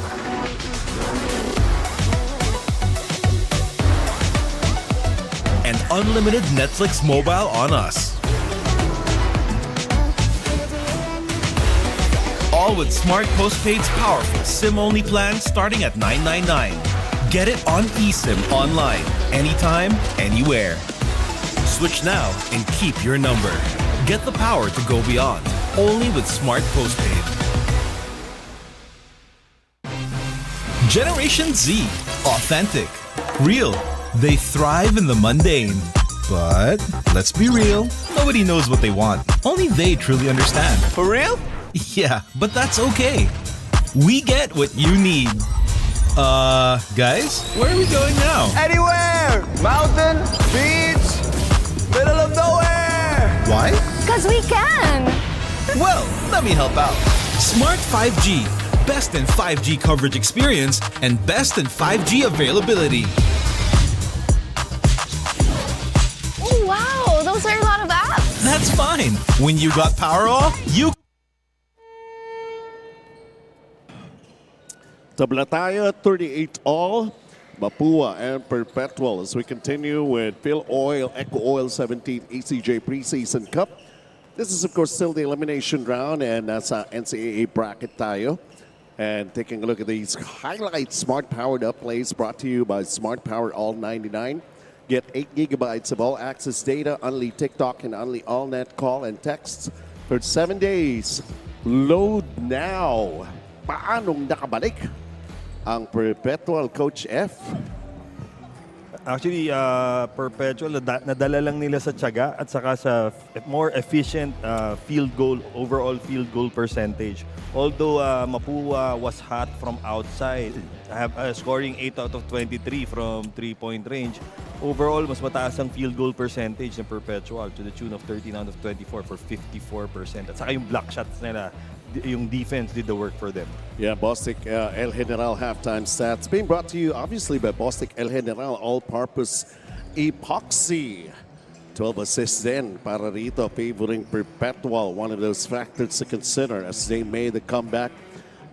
And unlimited Netflix mobile on us. All with Smart Postpaid's powerful SIM-only plan starting at $9.99. Get it on eSIM online, anytime, anywhere. Switch now and keep your number. Get the power to go beyond, only with Smart Postpaid. Generation Z. Authentic. Real. They thrive in the mundane. But, let's be real, nobody knows what they want. Only they truly understand. For real? Yeah, but that's okay. We get what you need. Guys, where are we going now? Anywhere! Mountain, beach, middle of nowhere! Why? Because we can. Well, let me help out. Smart 5G. Best in 5G coverage experience and best in 5G availability. Oh, wow. Those are a lot of apps. That's fine. When you got power off, you... Tabla tayo, 38 all. Mapua and Perpetual as we continue with Filoil EcoOil 17th ECJ Preseason Cup. This is of course still the elimination round and nasa NCAA bracket tayo. And taking a look at these highlight smart powered up plays brought to you by Smart Power All 99. Get 8 gigabytes of all access data, only TikTok and only all net call and texts for 7 days. Load now. Paanong nakabalik ang Perpetual, Coach F? Actually, Perpetual, nadala lang nila sa tiyaga at saka sa more efficient overall field goal percentage. Although Mapua was hot from outside, scoring 8 out of 23 from 3-point range. Overall, mas mataas ang field goal percentage ng Perpetual to the tune of 13 out of 24 for 54%. At saka yung block shots nila, yung defense did the work for them. Yeah, Bostic El General halftime stats being brought to you obviously by Bostic El General All-Purpose Epoxy. 12 assists then para rito, favoring Perpetual. One of those factors to consider as they made the comeback.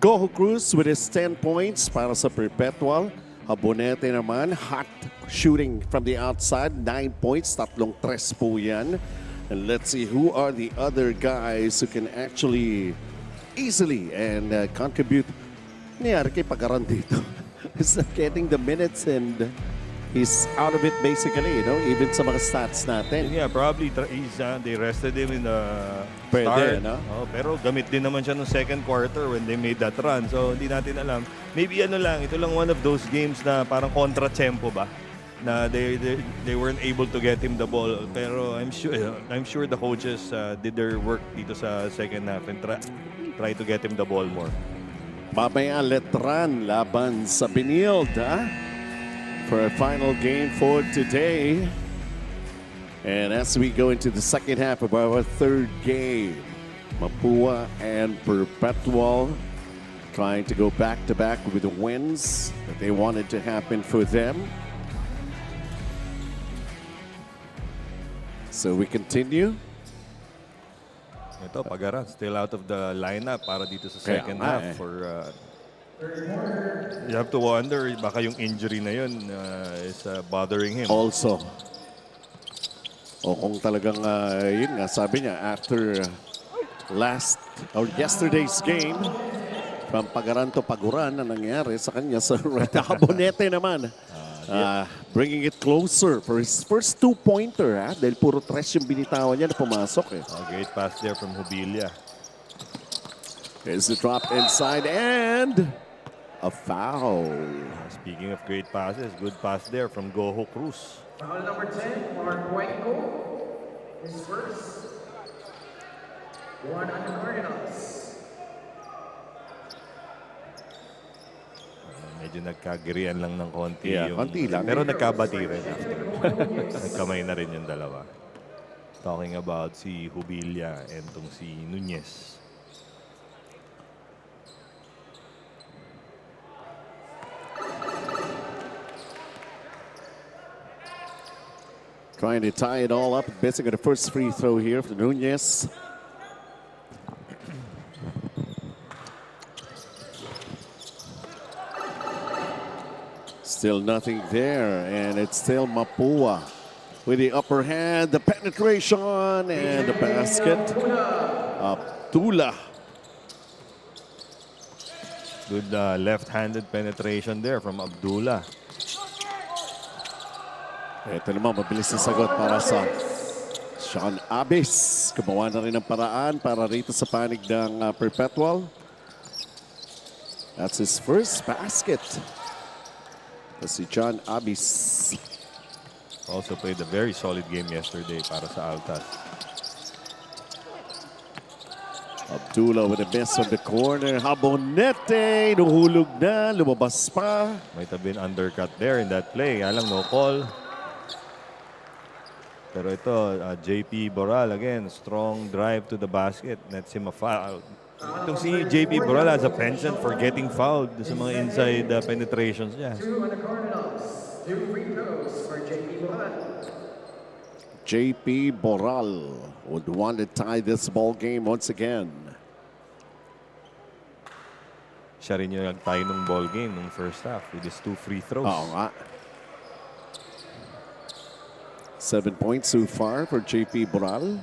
Goho Cruz with his 10 points para sa Perpetual. Abonete naman, hot shooting from the outside, 9 points, 3-3 po yan. And let's see who are the other guys who can actually easily and contribute. Nangyari kay Pagaran dito. He's not getting the minutes and he's out of it basically, you know, even sa mga stats natin. Yeah, probably they rested him in the Pwede, start. no? Oh, pero gamit din naman siya ng second quarter when they made that run. So hindi natin alam. Maybe ito lang one of those games na parang kontra-tempo ba? Na they weren't able to get him the ball. Pero I'm sure the coaches did their work dito sa second half and try to get him the ball more. Mamaya Letran laban sa Binild, for a final game for today. And as we go into the second half of our third game, Mapua and Perpetual trying to go back-to-back with the wins that they wanted to happen for them. So we continue. Ito, Pagaran, still out of the lineup para dito sa second half. You have to wonder, baka yung injury na yun is bothering him. Also. O kung talagang, yun nga, sabi niya, after yesterday's game, from Pagaran to Paguran, na nangyari sa kanya sa Abonete naman. Bringing it closer for his first two-pointer, dahil puro tres yung binitawan niya na pumasok. Great pass there from Jubilia. There's the drop inside and a foul. Speaking of great passes, good pass there from Goho Cruz. Foul number 10, Mark Cuenco. His first. One on the Cardinals. Medyo nagkagirian lang ng konti. Yeah, konti lang. Pero nagkabati rin after. Nagkamay na rin yung dalawa. Talking about si Jubilia and tong si Nunez. Trying to tie it all up. Missing the first free throw here for Nunez. Still nothing there, and it's still Mapua with the upper hand, the penetration, and the basket. Abdullah. Good left-handed penetration there from Abdullah. Ito naman, mabilis na sagot para sa Sean Abis. Gumawa na rin ng paraan para rito sa panig ng Perpetual. That's his first basket. Si John Abis. Also played a very solid game yesterday para sa Altas. Abdullah with a miss on the corner. Habonete, nuhulog na, lumabas pa. Might have been undercut there in that play. Alang no call. Pero ito, JP Boral again, strong drive to the basket. Nets him a foul. Itong si JP Boral has a penchant for getting fouled sa mga inside penetrations niya. JP Boral would want to tie this ball game once again. Siya rin yung nag-tie ng ball game nung first half with his 2 free throws. Oo nga. 7 points so far for JP Boral.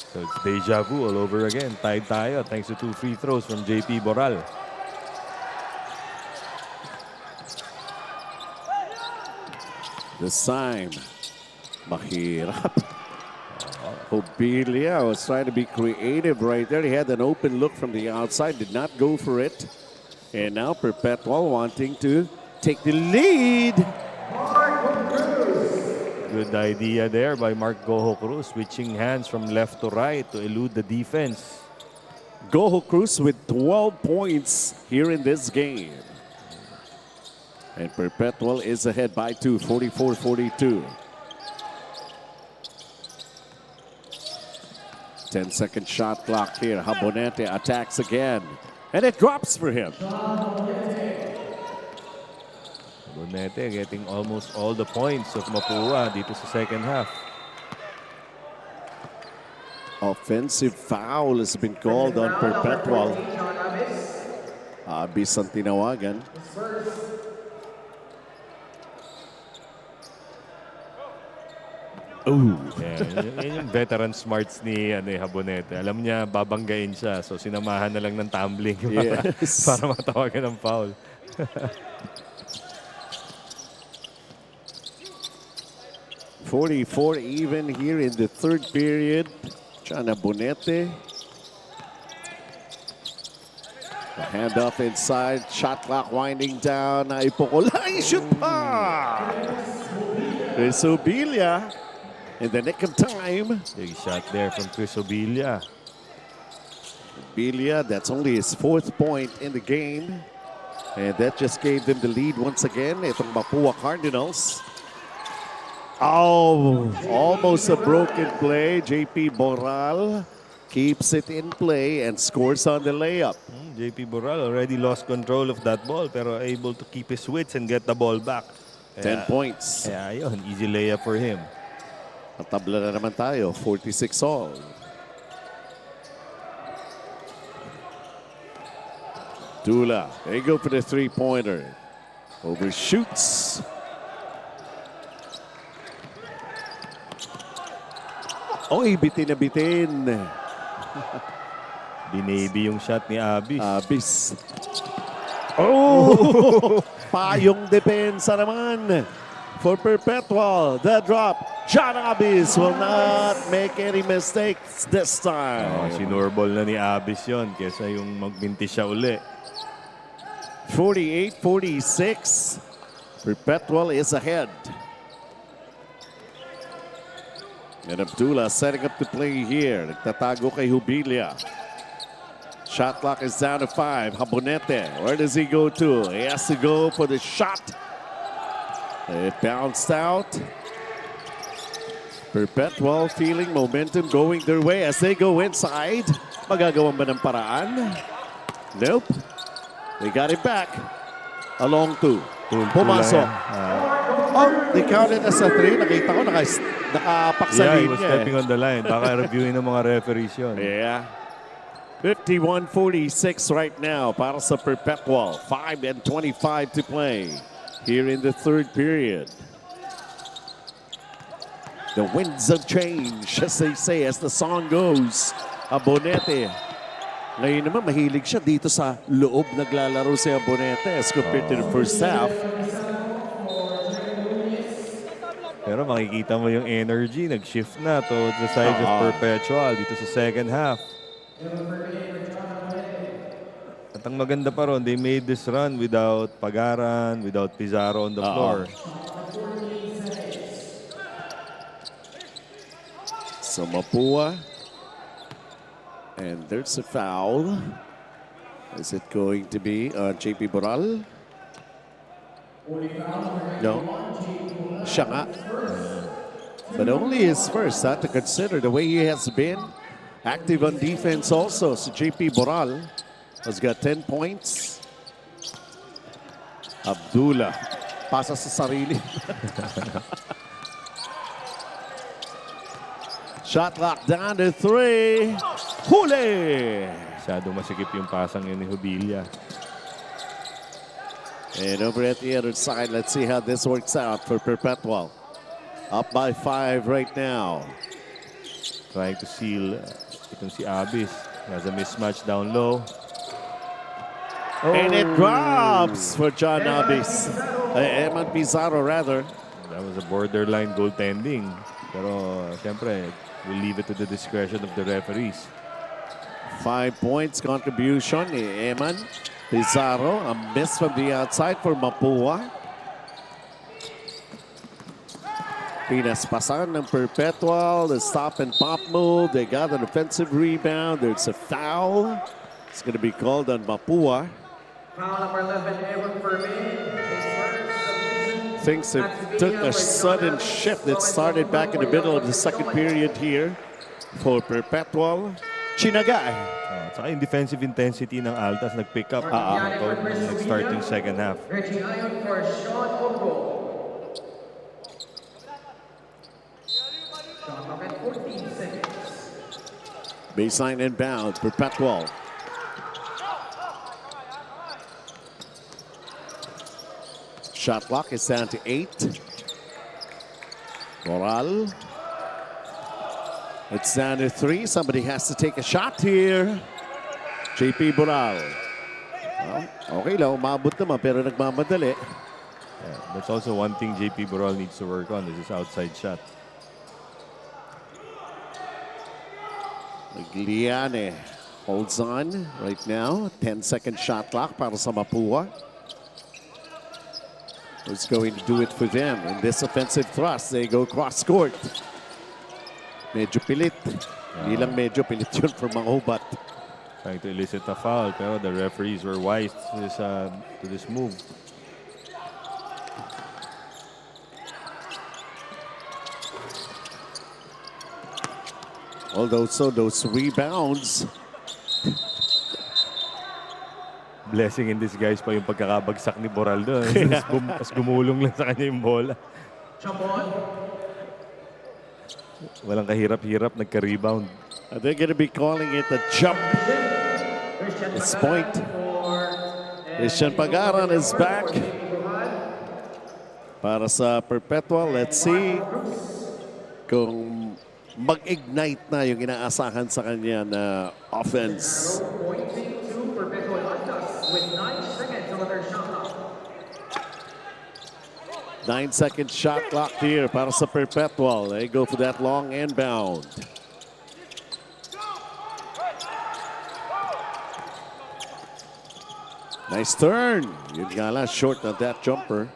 So it's deja vu all over again. Tied tayo thanks to 2 free throws from JP Boral. This time, mahirap. Jubilia was trying to be creative right there. He had an open look from the outside, did not go for it. And now Perpetual wanting to take the lead. Good idea there by Mark Goho Cruz, switching hands from left to right to elude the defense. Goho Cruz with 12 points here in this game. And Perpetual is ahead by 2, 44-42. 10-second shot clock here. Habonete attacks again. And it drops for him. Habonete getting almost all the points of Mapua dito sa second half. Offensive foul has been called on Perpetual. Abis ang tinawagan. Ooh. Yan yung veteran smarts ni Habonete. Alam niya, babanggain siya. So, sinamahan na lang ng tumbling Yes. para matawagan ng foul. 44 even here in the third period. Chana Bonete. The handoff inside. Shot clock winding down. Naipokolay. Shoot pa! Chris Obilia in the nick of time. Big shot there from Chris Obilia. Obilia, that's only his 4th point in the game. And that just gave them the lead once again. Itong Mapua Cardinals. Oh, almost a broken play. JP Boral keeps it in play and scores on the layup. JP Boral already lost control of that ball pero able to keep his wits and get the ball back. 10 points. Kaya yun, easy layup for him. Tabla na naman tayo, 46 all. Dula, they go for the three-pointer. Overshoots. Oy, bitin na bitin. Binaby yung shot ni Abis. Abis. Oh! Payong depensa naman for Perpetual. The drop. John Abis will not make any mistakes this time. Sinurball na ni Abis yun kesa yung magminti siya uli. 48-46. Perpetual is ahead. And Abdullah setting up the play here. Nagtatago kay Jubilia. Shot clock is down to 5. Habonete, where does he go to? He has to go for the shot. It bounced out. Perpetual feeling momentum going their way as they go inside. Magagawan ba ng paraan? Nope. They got it back. A long 2. Pumasok. Oh, they counted as a 3. Nakita ko nakapak sa Yeah, he linya. was stepping on the line. Baka reviewin ng mga referees yun. Yeah. 51-46 right now para sa Perpetual. 5:25 to play here in the third period. The winds of change, as they say, as the song goes. Abonete. Ngayon naman, mahilig siya dito sa loob naglalaro si Abonete as compared to the first half. Pero makikita mo yung energy, nag-shift na to the side of Perpetual dito sa second half. At ang maganda pa ron, they made this run without Pagaran, without Pizarro on the floor. So Mapua. And there's a foul. Is it going to be JP Boral? No. Siya nga. But only his first, to consider the way he has been. Active on defense also. So JP Boral has got 10 points. Abdullah. Pasa sa sarili. Shot clock down to 3. Huli! Masyado masikip yung pasang yun ni Jubilia. And over at the other side, let's see how this works out for Perpetual. Up by 5 right now. Trying to seal itong si Abis. Has a mismatch down low. And it drops for John Abis. Eman Pizarro rather. That was a borderline goaltending. Pero siyempre, we'll leave it to the discretion of the referees. 5 points contribution ni Eman Pizarro. A miss from the outside for Mapua. Pinaspasan ng Perpetual. The stop and pop move. They got an offensive rebound. There's a foul. It's going to be called on Mapua. Foul number 11, Aaron Fermin. Things have took a sudden shift. It started back in the middle of the second period here for Perpetual. Chinaga. Saka yung defensive intensity ng Altas nag-pick up nag-start yung second half. Baseline inbound, Perpetual. Shot clock is down to 8. Moral. It's down to 3. Somebody has to take a shot here. JP Boral. Well, okay lang, umabot naman pero nagmamadali. Yeah, that's also one thing JP Boral needs to work on, is his outside shot. Gliane holds on right now. 10-second shot clock para sa Mapua. Who's going to do it for them in this offensive thrust? They go cross court. Medyo pilit. Hindi lang medyo pilit yun for Mangubat. Trying to elicit a foul, pero the referees were wise to this move. Although those rebounds. Blessing in disguise pa yung pagkakabagsak ni Boral doon. Mas gumulong lang sa kanya yung bola. Walang kahirap-hirap, nagka-rebound. They're going to be calling it a jump. This point. Christian Pagaran is back. Para sa Perpetual, let's see kung mag-ignite na yung inaasahan sa kanya na offense. With 9 seconds on their shot clock. 9-second shot clock here para sa Perpetual. They go for that long inbound. Nice turn. Yun nga lang, short of that jumper.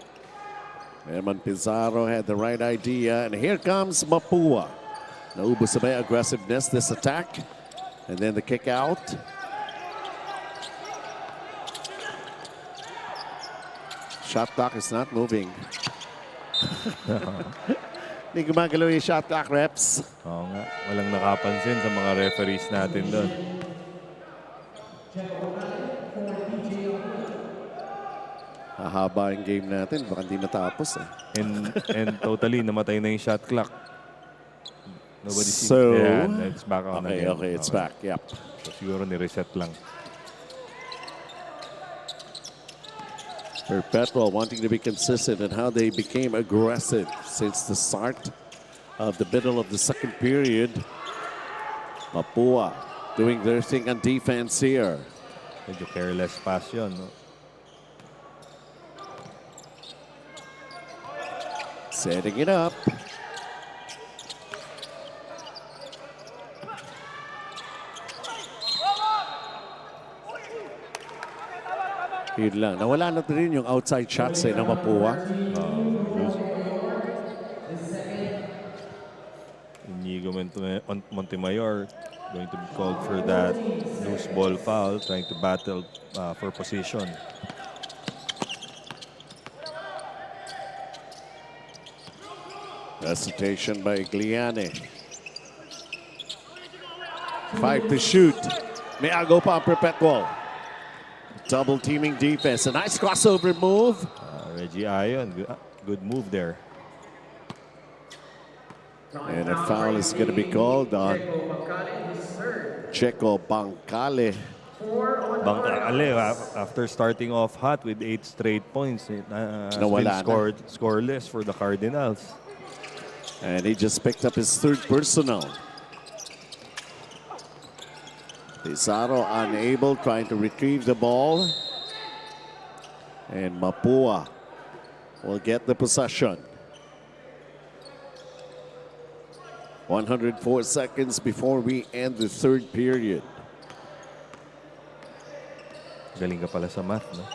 Eman Pizarro had the right idea. And here comes Mapua. Naubos na ba yung aggressiveness this attack? And then the kick out. Shot clock is not moving. Hindi gumagalaw yung shot clock, reps. Oo nga, walang nakapansin sa mga referees natin doon. Hahaba yung game natin, baka hindi matapos. And totally namatay na yung shot clock. Nobody So, yeah, it's back on okay, again. okay, it's back, yep. So, siguro ni-reset lang. Perpetual wanting to be consistent in how they became aggressive since the start of the middle of the second period. Mapua doing their thing on defense here. Medyo careless pass yun, no? Setting it up. Yun lang. Nawala na rin yung outside shots ng Mapua. Inigo Montemayor going to be called for that loose ball foul, trying to battle for position. Hesitation by Gliane. 5 to shoot. May agaw pa ang Perpetual. Double teaming defense. A nice crossover move. Reggie Ayon, good move there. And a foul is going to be called on Checo Bangkale. Bangkale, after starting off hot with 8 straight points, has been scoreless for the Cardinals. And he just picked up his 3rd personal. Pizarro unable, trying to retrieve the ball. And Mapua will get the possession. 104 seconds before we end the 3rd period. Galing ka pala sa math, no?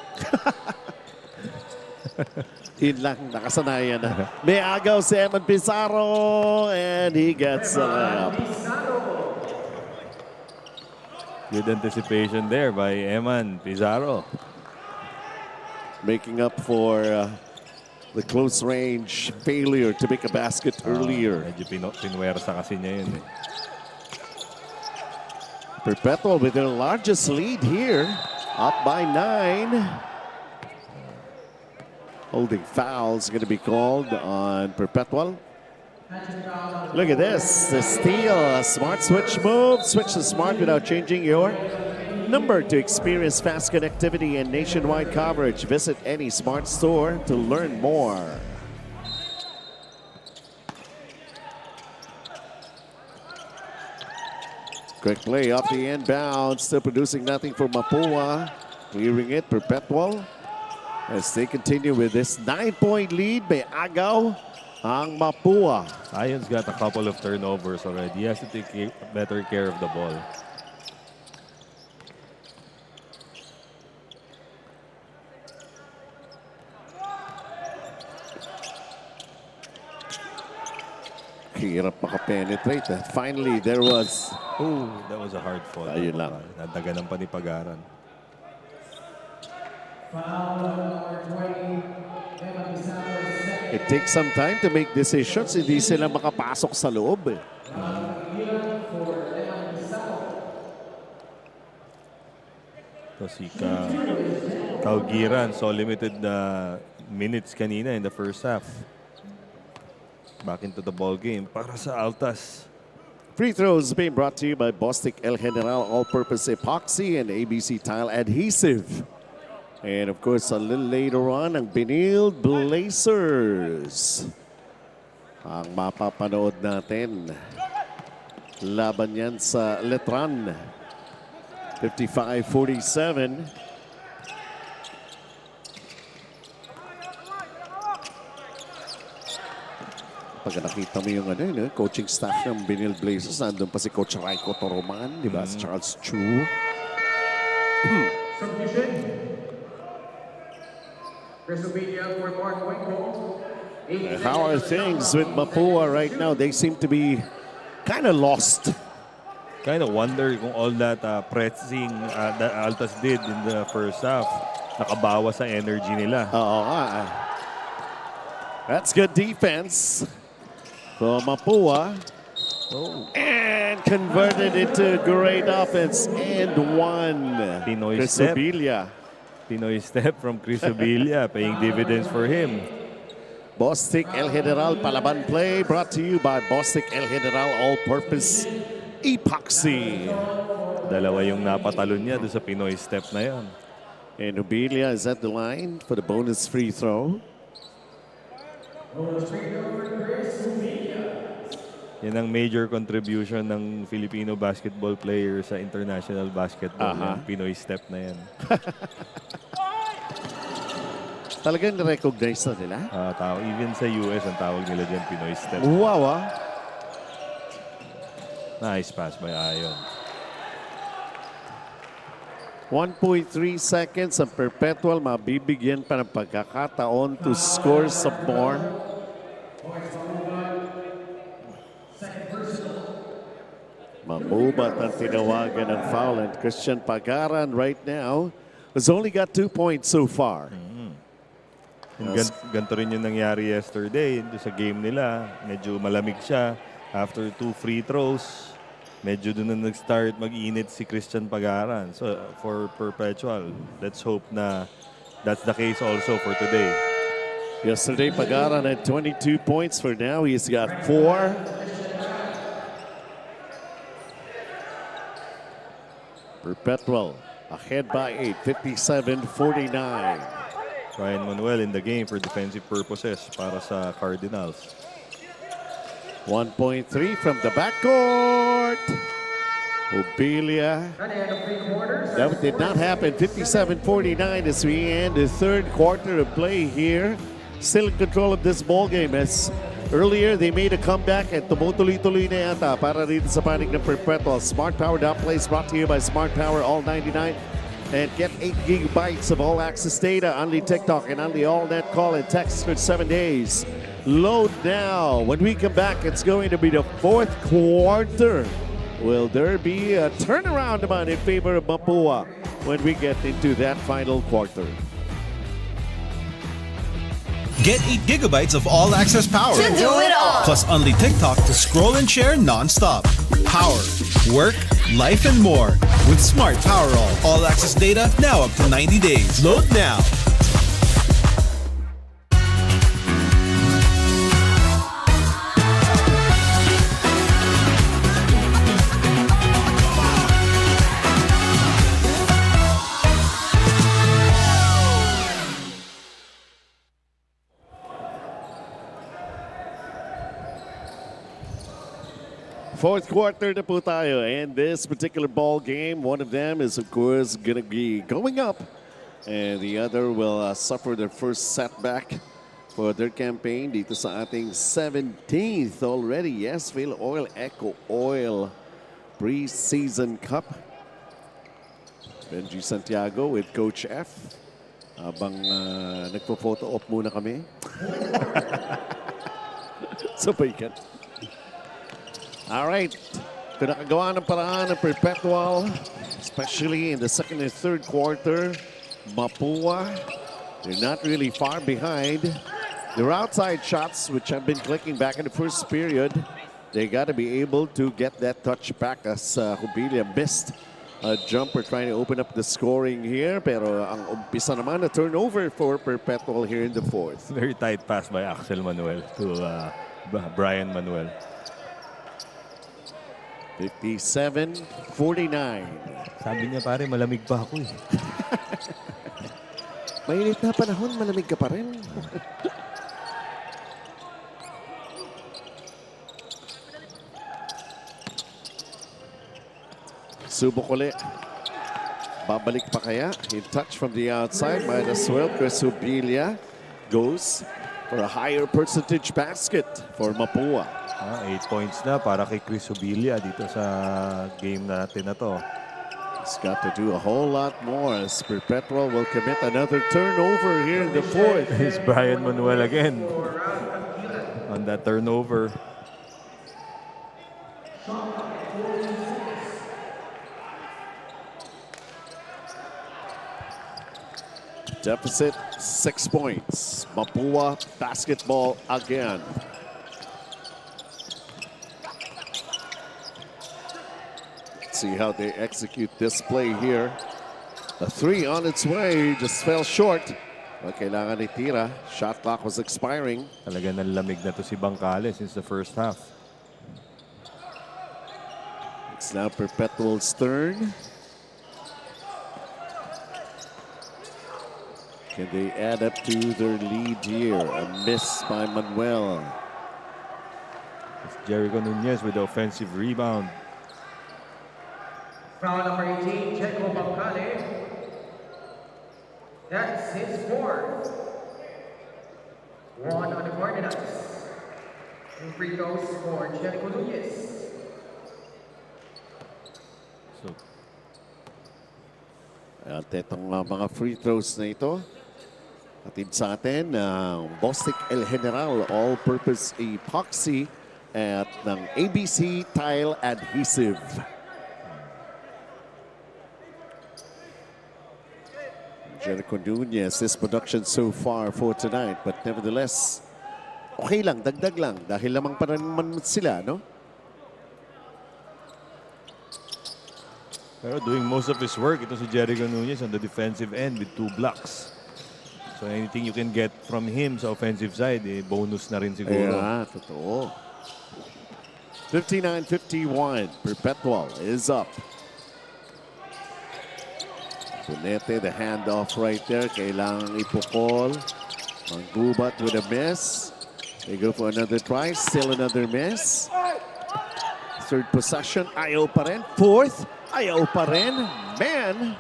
Yun lang, nakasanayan na. May agaw si Eman Pizarro, and he gets a layup. Good anticipation there by Eman Pizarro. Making up for the close range failure to make a basket earlier. Medyo pinwersa kasi niya yun. Perpetual with their largest lead here, up by 9. Holding foul's going to be called on Perpetual. Look at this, the steal, a smart switch move. Switch to smart without changing your number to experience fast connectivity and nationwide coverage. Visit any smart store to learn more. Quick play off the inbound, still producing nothing for Mapua. Clearing it, Perpetual. As they continue with this 9-point lead by agaw ang Mapua. Ayon's got a couple of turnovers already. He has to take better care of the ball. Hirap makapenetrate. Finally, there was... Ooh, that was a hard fall. Ayun lang. Nadaganan pa ni Pagaran. It takes some time to make decisions. Hindi sila makapasok sa loob. So si Kaugiran saw limited minutes kanina in the first half. Back into the ball game para sa Altas. Free throws being brought to you by Bostik El General All-Purpose Epoxy and ABC Tile Adhesive. And of course, a little later on, ang Benil Blazers. Ang mapapanood natin. Laban yan sa Letran. 55-47. Pag nakita mo yung coaching staff ng Benil Blazers, nandun pa si Coach Raiko Toroman, di ba? Si Charles Chu. How are things with Mapua right now? They seem to be kind of lost. Kind of wonder kung all that pressing that Altas did in the first half, nakabawa sa energy nila. Oo nga. That's good defense from Mapua. And converted into great offense and one. Pinoy step. Crisobilia. Pinoy step from Crisobilia, paying dividends for him. Bostik El General Palaban play brought to you by Bostik El General All-Purpose Epoxy. Dalawa yung napatalon niya doon sa Pinoy step na yan. And Ubilia is at the line for the bonus free throw. Yan ang major contribution ng Filipino basketball player sa international basketball. Yung Pinoy step na yan. Talagang na-recognize na nila? Even sa US, ang tawag nila dyan Pinoy step. Wow. Nice pass by Ayon. 1.3 seconds ang Perpetual. Mabibigyan pa ng pagkakataon to score some more. Mamubat ang tinawagan ng foul, and Christian Pagaran right now has only got 2 points so far. Ganito rin yung nangyari yesterday sa game nila. Medyo malamig siya. After 2 free throws, medyo doon na nag-start mag-init si Christian Pagaran. So for Perpetual, let's hope na that's the case also for today. Yesterday, Pagaran had 22 points. For now, he's got 4. Perpetual ahead by 8, 57-49. Ryan Manuel in the game for defensive purposes para sa Cardinals. 1.3 from the backcourt. Obelia. That did not happen. 57-49 as we end the third quarter of play here. Still in control of this ball game as earlier they made a comeback at tumutuloy-tuloy na yata para dito sa panig ng Perpetual. Smart Power Dot Plays brought to you by Smart Power All 99. And get 8 gigabytes of all-access data, only TikTok and only all-net call and text for 7 days. Load now. When we come back, it's going to be the fourth quarter. Will there be a turnaround naman in favor of Mapua when we get into that final quarter? Get 8 gigabytes of all-access power. To do it all. Plus only TikTok to scroll and share non-stop. Power, work, life, and more. With Smart Power all-access data now up to 90 days. Load now. Fourth quarter na po tayo, and this particular ball game, one of them is of course going to be going up, and the other will suffer their first setback for their campaign dito sa ating 17th already. Yes, Filoil EcoOil Preseason Cup. Benji Santiago with Coach F. Habang nagpo-photo op muna kami. Sabay ka. All right, kung nakagawa ng paraan ng Perpetual, especially in the second and third quarter, Mapua, they're not really far behind. Their outside shots, which have been clicking back in the first period, they got to be able to get that touch back as Hubilia missed a jumper trying to open up the scoring here. Pero ang umpisa naman na turnover for Perpetual here in the fourth. Very tight pass by Axel Manuel to Brian Manuel. 57-49. Sabi niya pare, malamig pa ako eh. Mainit na panahon, malamig ka pa rin. Subok ulit. Babalik pa kaya? In touch from the outside. Might as well. Crisobilia goes for a higher percentage basket for Mapua. 8 points na para kay Crisobilia dito sa game natin na to. He's got to do a whole lot more as Perpetual will commit another turnover here in the fourth. Here's Brian Manuel again on that turnover. Deficit 6 points. Mapua basketball again. Let's see how they execute this play here. A 3 on its way, just fell short. Kailangan itira. Shot clock was expiring. Talaga nanlamig na to si Bangkale since the first half. It's now Perpetual's turn. Can they add up to their lead here? A miss by Manuel. It's Jericho Nunez with the offensive rebound. Foul number 18, Checo Bangkale. That's his fourth. 1 on the Cardinals. And free throws for Jericho Nunez. So, at itong mga free throws na ito, atid sa atin ng Bostik El General All-Purpose Epoxy at ng ABC Tile Adhesive. Jericho Nunez, this production so far for tonight, but nevertheless, okay lang, dagdag lang, dahil lamang pa naman sila, no? pero doing most of his work, ito si Jericho Nunez on the defensive end with 2 blocks. So anything you can get from him sa offensive side, bonus na rin siguro. Yeah, totoo. 59-51, Perpetual is up. Punete, the handoff right there. Kailangan ipukol. Manggubat with a miss. They go for another try. Still another miss. Third possession. Ayaw pa rin. Fourth. Ayaw pa rin. Man!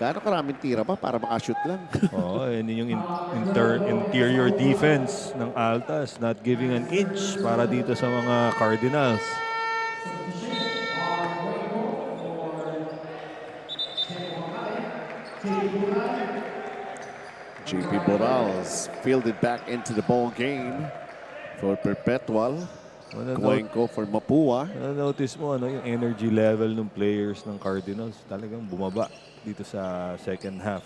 Gano'ng karaming tira ba para makashoot lang? Oo, yun yung interior defense ng Altas. Not giving an inch para dito sa mga Cardinals. JP Morales fielded back into the ball game for Perpetual. Cuenco for Mapua. Notice mo yung energy level ng players ng Cardinals. Talagang bumaba dito sa second half.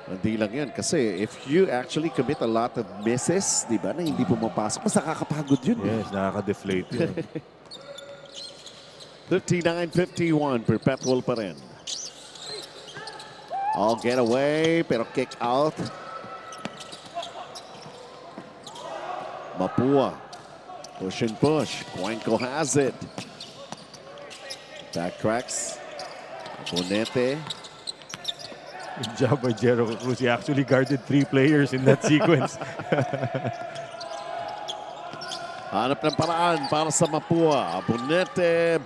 Hindi lang yan kasi if you actually commit a lot of misses, di ba, na hindi pumapasok, mas nakakapagod yun. Yes, nakaka-deflate yun. 59-51, Perpetual pa rin. All get away, pero kick out. Mapua. Push and push. Cuenco has it. Backtracks. Bonete. Good job by Jericho Cruz. He actually guarded 3 players in that sequence. Hanap ng paraan para sa Mapua. Bonete.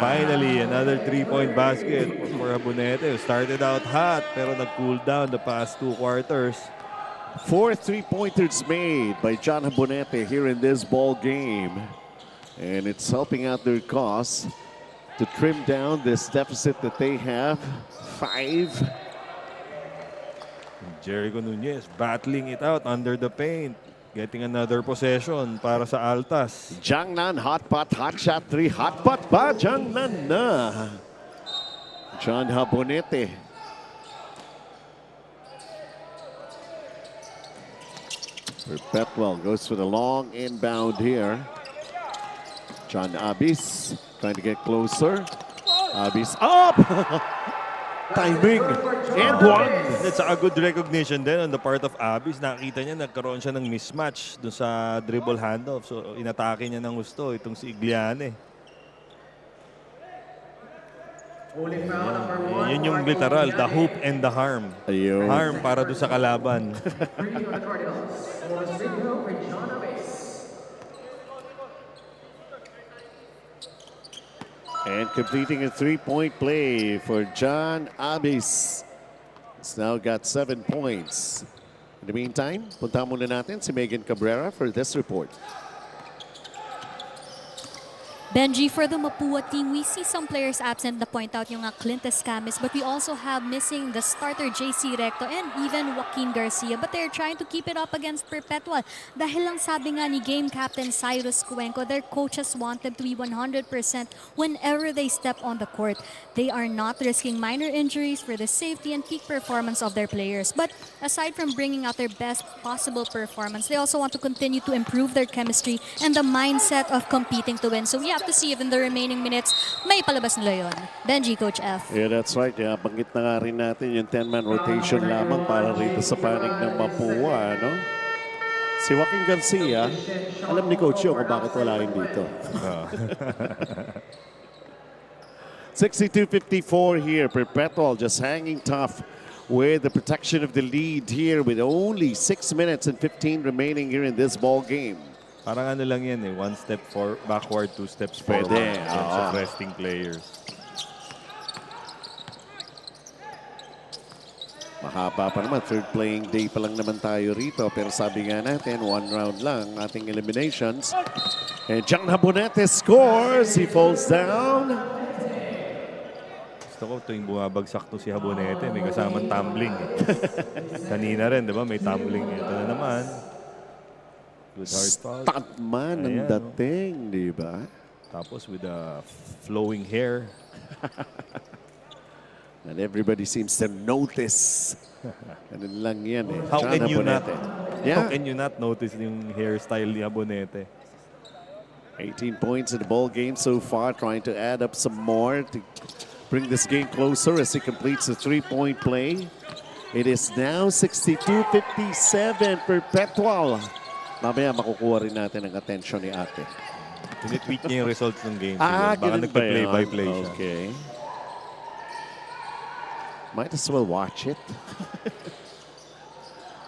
Finally, another 3-point basket for Abonete. Started out hot pero nag-cool down the past 2 quarters. 4 3-pointers made by John Abonete here in this ball game. And it's helping out their cause to trim down this deficit that they have. 5. Jericho Nunez battling it out under the paint. Getting another possession para sa Altas. Jiangnan, hot pot, hot shot 3. Hot pot ba? Jiangnan na. John Abonete. Perpetual goes for the long inbound here. John Abis trying to get closer. Abis up! Timing and 1. It's a good recognition then on the part of Abis. Nakita niya nagkaroon siya ng mismatch doon sa dribble handoff. So inatake niya ng gusto itong si Igliane. Yun yung literal, the hoop and the harm. Ayun. Harm para doon sa kalaban. And completing a 3-point play for John Abis. He's now got 7 points. In the meantime, punta muna natin si Megan Cabrera for this report. Benji, for the Mapua team, we see some players absent na point out yung Clint Escamis, but we also have missing the starter JC Recto and even Joaquin Garcia, but they're trying to keep it up against Perpetual. Dahil lang sabi nga ni game captain Cyrus Cuenco, their coaches want them to be 100% whenever they step on the court. They are not risking minor injuries for the safety and peak performance of their players. But aside from bringing out their best possible performance, they also want to continue to improve their chemistry and the mindset of competing to win. So we have to see if in the remaining minutes, may palabas nila yun. Benji, Coach F. Yeah, that's right. Yeah, banggit na nga rin natin yung 10-man rotation lamang para rito sa panig ng Mapua, no? Si Joaquin Garcia, alam ni Coach Yo kung bakit wala rin dito. 62-54 here. Perpetual just hanging tough with the protection of the lead here with only 6 minutes and 15 remaining here in this ball game. Parang ano lang yan eh, 1 step backward, 2 steps forward. Pwede. In terms of resting players. Mahaba pa naman, third playing day pa lang naman tayo rito. Pero sabi nga natin, 1 round lang ating eliminations. And John Habonete scores. He falls down. Gusto ko tuwing bumabagsak to si Habonete, may kasamang tumbling. Kanina rin, di ba? May tumbling. Ito na naman. Good hard foul. Stuntman ang dating, di ba? Tapos with a flowing hair. And everybody seems to notice. Ganun lang yan eh. How can you not? Yeah. How can you not notice yung hairstyle ni Habonete? 18 points in the ball game so far, trying to add up some more to bring this game closer as he completes the 3-point play. It is now 62-57 Perpetual. Mamaya makukuha rin natin ang attention ni ate. Tinitweet niya yung results ng game. ganun Baka ba nagpa-play-by-play yun? siya. Okay. Might as well watch it.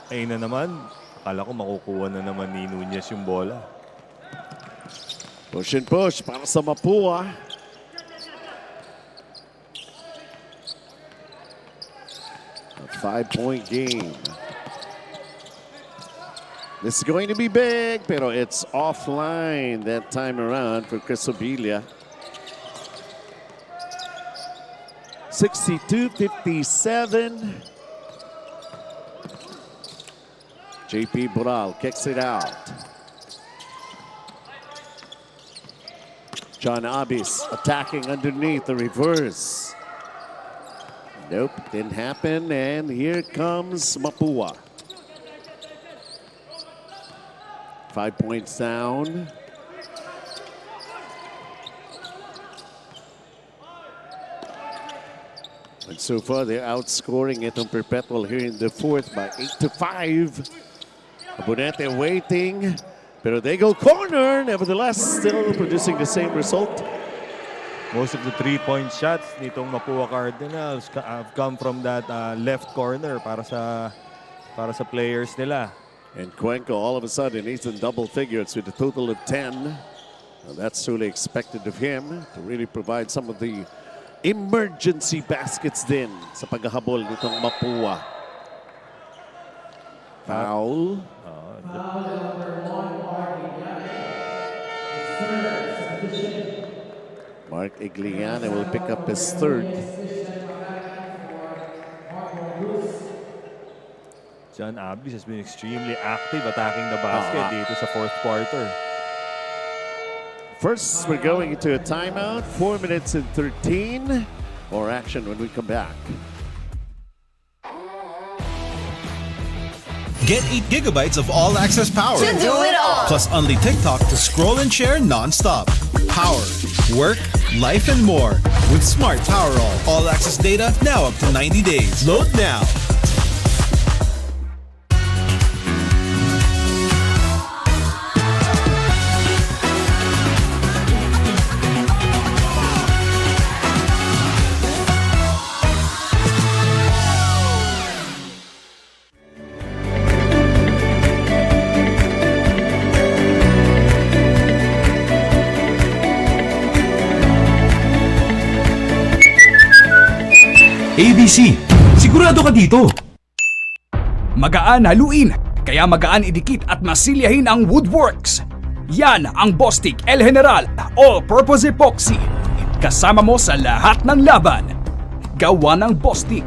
Ayun na naman. Akala ko makukuha na naman ni Nunez yung bola. Push and push para sa Mapua. A 5-point game. This is going to be big, pero it's offline that time around for Chris Obilia. 62-57. JP Bural kicks it out. John Abis attacking underneath the reverse. Nope, didn't happen, and here comes Mapua. 5 points down. And so far, they're outscoring it on Perpetual here in the fourth by 8-5. Abonete waiting, pero they go corner. Nevertheless, still producing the same result. Most of the 3-point shots nitong Mapua Cardinals have come from that left corner para sa players nila. And Cuenco all of a sudden he's in double figures with a total of 10. Well, that's truly expected of him to really provide some of the emergency baskets din sa paghahabol nitong Mapua. Foul. Mark Igliana will pick up his third. John Abis has been extremely active attacking the basket dito sa fourth quarter. First, we're going into a timeout. 4 minutes and 13. More action when we come back. Get 8 gigabytes of all-access power. To do it all. Plus only TikTok to scroll and share non-stop. Power, work, life, and more. With Smart Power all-access data now up to 90 days. Load now. ABC, sigurado ka dito. Magaan haluin, kaya magaan idikit at masilyahin ang Woodworks. Yan ang Bostik El General All-Purpose Epoxy. Kasama mo sa lahat ng laban. Gawa ng Bostik.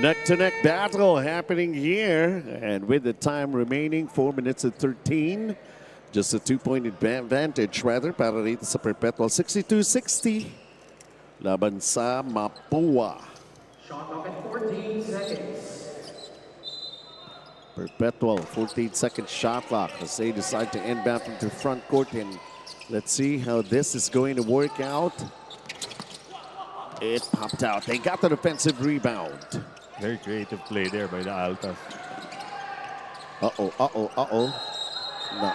Neck-to-neck battle happening here. And with the time remaining, 4 minutes and 13. Just a 2-point advantage rather para rito sa Perpetual. 62-60. Laban sa Mapua. Shot clock at 14 seconds. Perpetual, 14-second shot clock as they decide to inbound from the front court. And let's see how this is going to work out. It popped out. They got the defensive rebound. Very creative play there by the Altas. Uh-oh. No.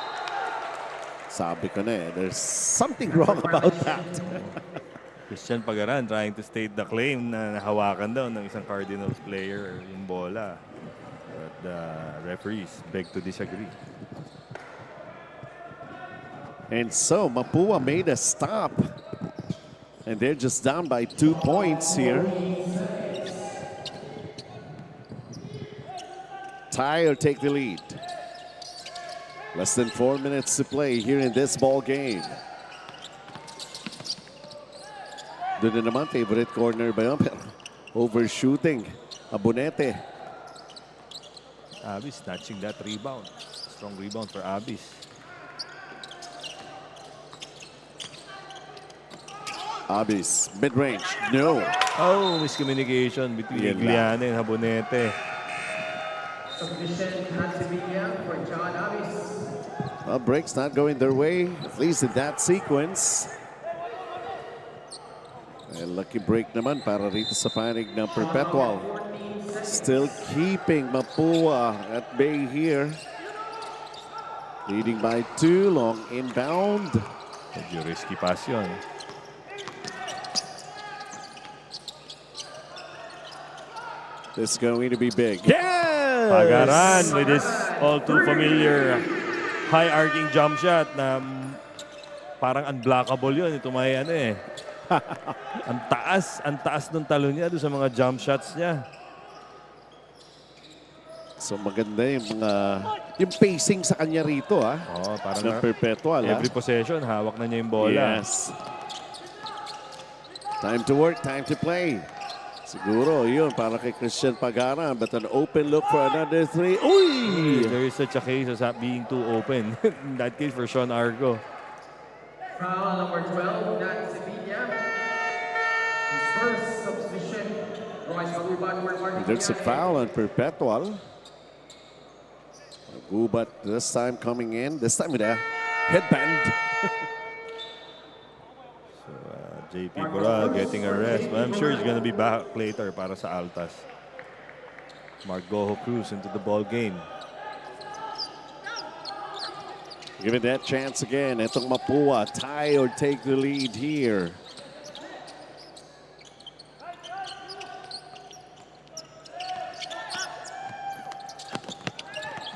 Sabi ko na eh, there's something wrong about that. Christian Pagaran trying to state the claim na nahawakan daw ng isang Cardinals player yung bola. But the referees beg to disagree. And so, Mapua made a stop. And they're just down by 2 points here. Tie or take the lead. Less than 4 minutes to play here in this ball game. Doon na naman, favorite corner ba yun? Overshooting. Abonete. Abis snatching that rebound. Strong rebound for Abis. Abis, mid-range, no. Oh, miscommunication between Igliana and Habonete. Submission has to be for John Avis. Well, breaks not going their way, at least in that sequence. And lucky break naman para rito sa panig ng Perpetual. Still keeping Mapua at bay here. Leading by 2, long inbound. Medyo risky pass yun. This is going to be big. Yes! Pagaran with his all too familiar high arcing jump shot na parang unblockable yun. Ito may ano eh. ang taas ng talo niya doon sa mga jump shots niya. So maganda yung pacing sa kanya rito parang ng Perpetual. Every possession, hawak na niya yung bola. Yes. Time to work, time to play. Siguro yun para kay Christian Pagara, but an open look for another 3. Uy! There is such a case as being too open. In that case for Sean Argo. Foul number 12, Nat Sevilla. His first substitution. Royce Magubat for Martin. There's a foul on Perpetual. Magubat this time coming in. This time with a headband. JP Boral getting a rest, but I'm sure he's going to be back later para sa Altas. Margojo Cruz into the ball game. Given that chance again, itong Mapua, tie or take the lead here.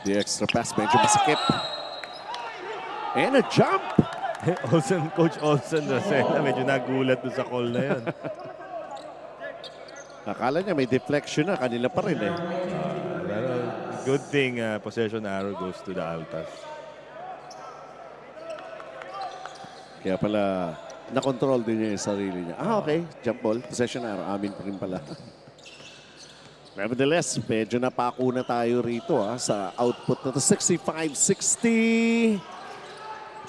The extra pass, medyo masakit. And a jump! Coach Olsen Rosella, medyo nagulat doon sa call na yun. Akala niya may deflection na, kanila pa rin eh. Good thing possession arrow goes to the Altas. Kaya pala, na-control din niya yung sarili niya. Okay, jump ball, possession arrow, amin pa rin pala. Nevertheless, medyo napako na tayo rito sa output na to. 65-60.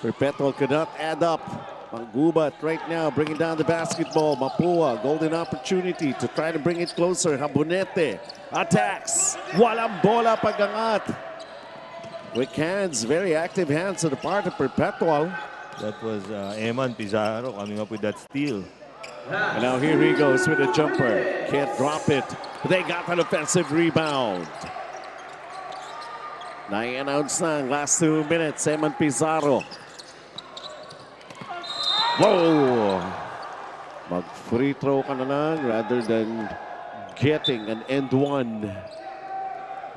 Perpetual could not add up. Manggubat right now bringing down the basketball. Mapua, golden opportunity to try to bring it closer. Habonete attacks. Walang bola pagangat. With hands, very active hands on the part of Perpetual. That was Eman Pizarro coming up with that steal. And now here he goes with a jumper. Can't drop it. They got an offensive rebound. Na-announce na ang last 2 minutes. Eman Pizarro. Whoa! Mag-free throw ka na lang rather than getting an end one.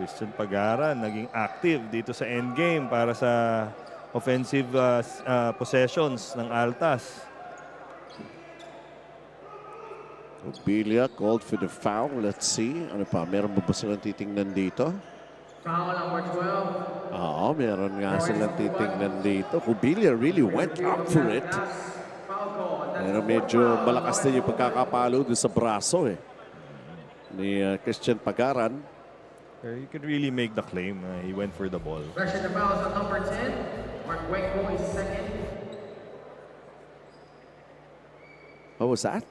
Christian Pagara naging active active dito sa endgame para sa offensive possessions ng Altas. Obilia called for the foul. Let's see. Ano pa? Meron ba silang titingnan dito? Foul number 12. Oo, meron nga silang titingnan dito. Obilia really went up for it. Pero medyo malakas din yung pagkakapalo doon sa braso ni Christian Pagaran. You can really make the claim he went for the ball. Pressure the foul is on number 10. Mark Wenko is second. What was that?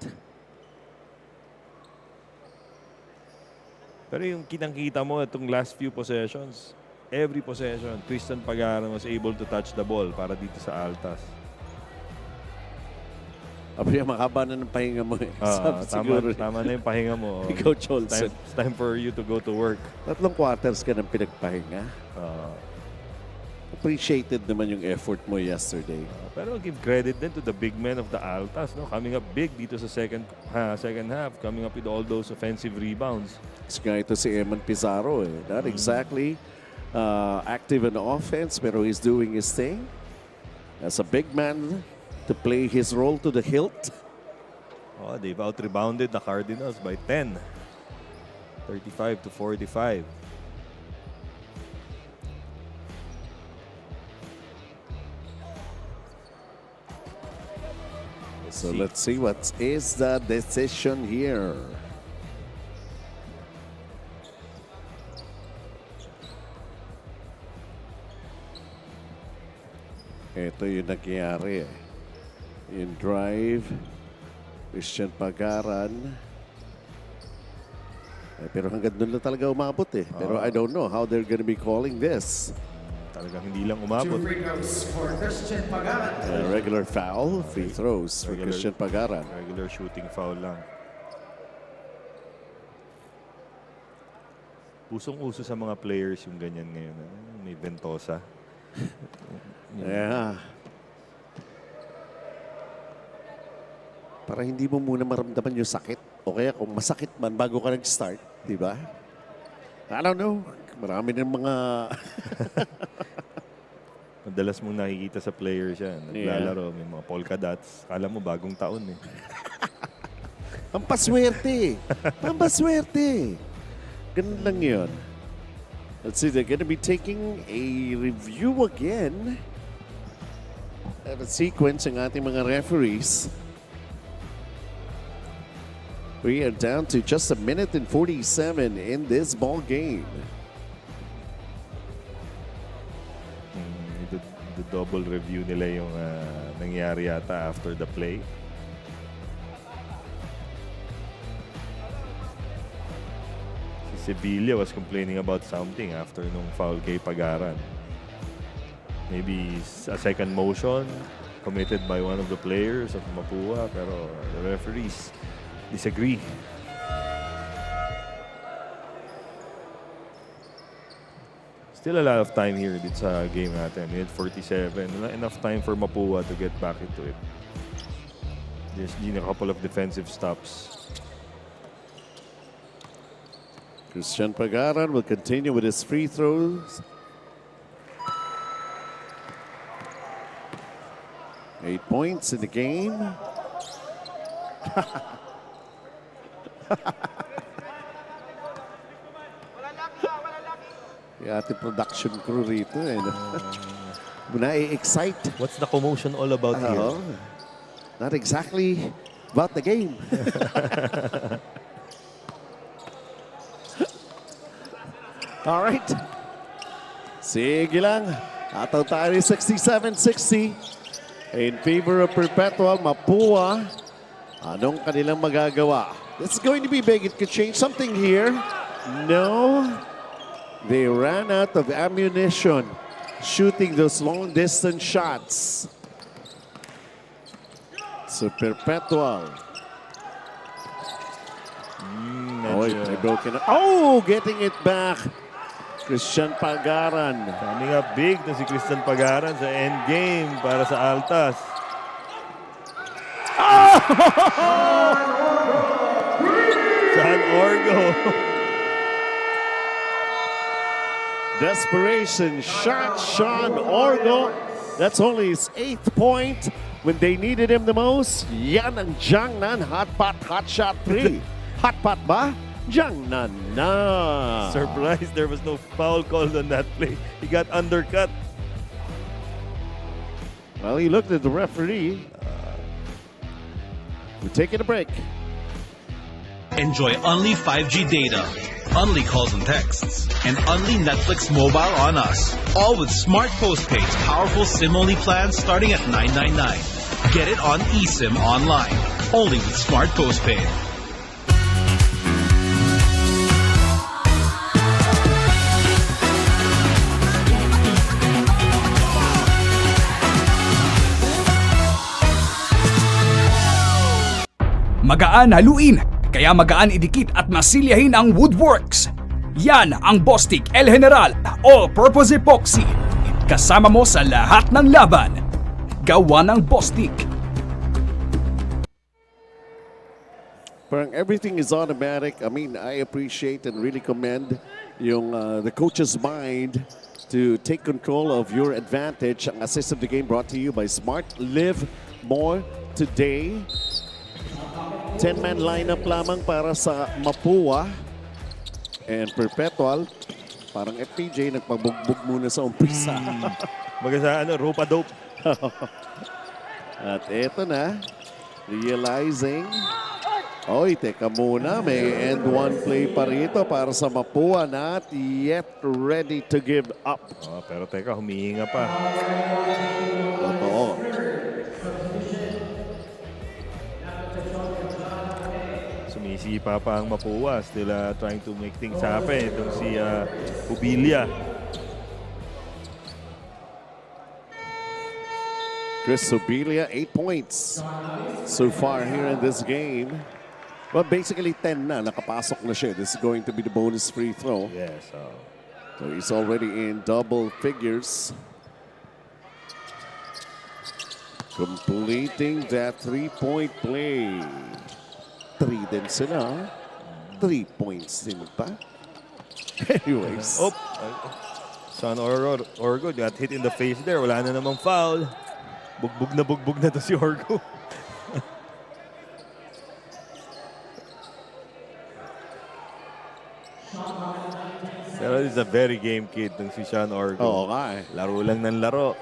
Pero yung kitang-kita mo itong last few possessions, every possession, Christian Pagaran was able to touch the ball para dito sa Altas. Abri, makaba na ng pahinga mo Tama na yung pahinga mo. Coach Olsen. It's time for you to go to work. 3 quarters ka ng pinagpahinga. Appreciated naman yung effort mo yesterday. Pero give credit din to the big men of the Altas, no? Coming up big dito sa second half, coming up with all those offensive rebounds. Ito si Eman Pizarro. Not exactly active in offense, pero he's doing his thing. As a big man to play his role to the hilt. They've out-rebounded the Cardinals by 10. 35-45. So let's see what is the decision here. Ito yung nangyayari in drive, Christian Pagaran. Pero hanggang doon lang talaga umabot Pero I don't know how they're gonna be calling this. Talagang hindi lang umabot. 2 free throws for Christian Pagaran. Regular foul, free throws for Christian Pagaran. Regular shooting foul lang. Usong-uso sa mga players yung ganyan ngayon. May ventosa. Yeah. Para hindi mo muna maramdaman yung sakit. O kaya kung masakit man bago ka nag-start, di ba? I don't know. Marami ng mga... Madalas mong nakikita sa players yan. Naglalaro, may mga polka dots. Kala mo bagong taon Pampaswerte. Pampaswerte. Ganun lang yun. Let's see, they're gonna be taking a review again. At a sequence ng ating mga referees. We are down to just 1 minute and 47 in this ball game. The double review nila yung nangyari yata after the play. Si Sevilla was complaining about something after nung foul kay Pagaran. Maybe a second motion committed by one of the players of Mapua, pero the referees disagree. Still a lot of time here dito sa game natin. Minute 47. Enough time for Mapua to get back into it. Just need a couple of defensive stops. Christian Pagaran will continue with his free throws. 8 points in the game. Yung ating production crew rito muna i-excite. What's the commotion all about here? Not exactly about the game. All right. Sige lang. Ataw tayo 67-60 in favor of Perpetual Mapua. Anong kanilang magagawa? This is going to be big. It could change something here. No. They ran out of ammunition shooting those long-distance shots. So Perpetual. They broken. Oh, getting it back. Christian Pagaran. Coming up big na si Christian Pagaran sa end game para sa Altas. San Orgo. Desperation shot, Sean Orgo. That's only his 8th point when they needed him the most. Yan ang Jiangnan hot shot 3. Hot pot ba? Jiangnan na. Surprised there was no foul called on that play. He got undercut. Well, he looked at the referee. We're taking a break. Enjoy only 5G data, only calls and texts, and only Netflix mobile on us. All with Smart Postpaid's powerful SIM-only plans starting at $9.99. Get it on eSIM online, only with Smart Postpaid. Magaan haluin, kaya magaan idikit at masilyahin ang Woodworks. Yan ang Bostik El General All-Purpose Epoxy. Kasama mo sa lahat ng laban. Gawa ng Bostik. Parang everything is automatic. I mean, I appreciate and really commend yung the coach's mind to take control of your advantage. Ang assist of the game brought to you by Smart. Live more today. 10-man lineup lamang para sa Mapua and Perpetual. Parang FPJ nagpabugbog muna sa umpisa. Baga sa Rupa Dope. At eto na, realizing, oy, teka muna, may end one play pa rito para sa Mapua, not yet ready to give up. Oh, pero teka, humihinga pa. Totoo. Sumisipa pa ang Mapua, still trying to make things happen. Itong si Ubilia. Chris Ubilia, 8 points so far here in this game. Well, basically 10 na, nakapasok na siya. This is going to be the bonus free throw. Yes. So he's already in double figures. Completing that 3-point play. 3 din sila. 3 points din pa. Anyways. Oh, Sean Orgo got hit in the face there. Wala na namang foul. Bugbog na to si Orgo. Pero this is a very game kid ng si Sean Orgo. Oo nga eh. Laro lang ng laro.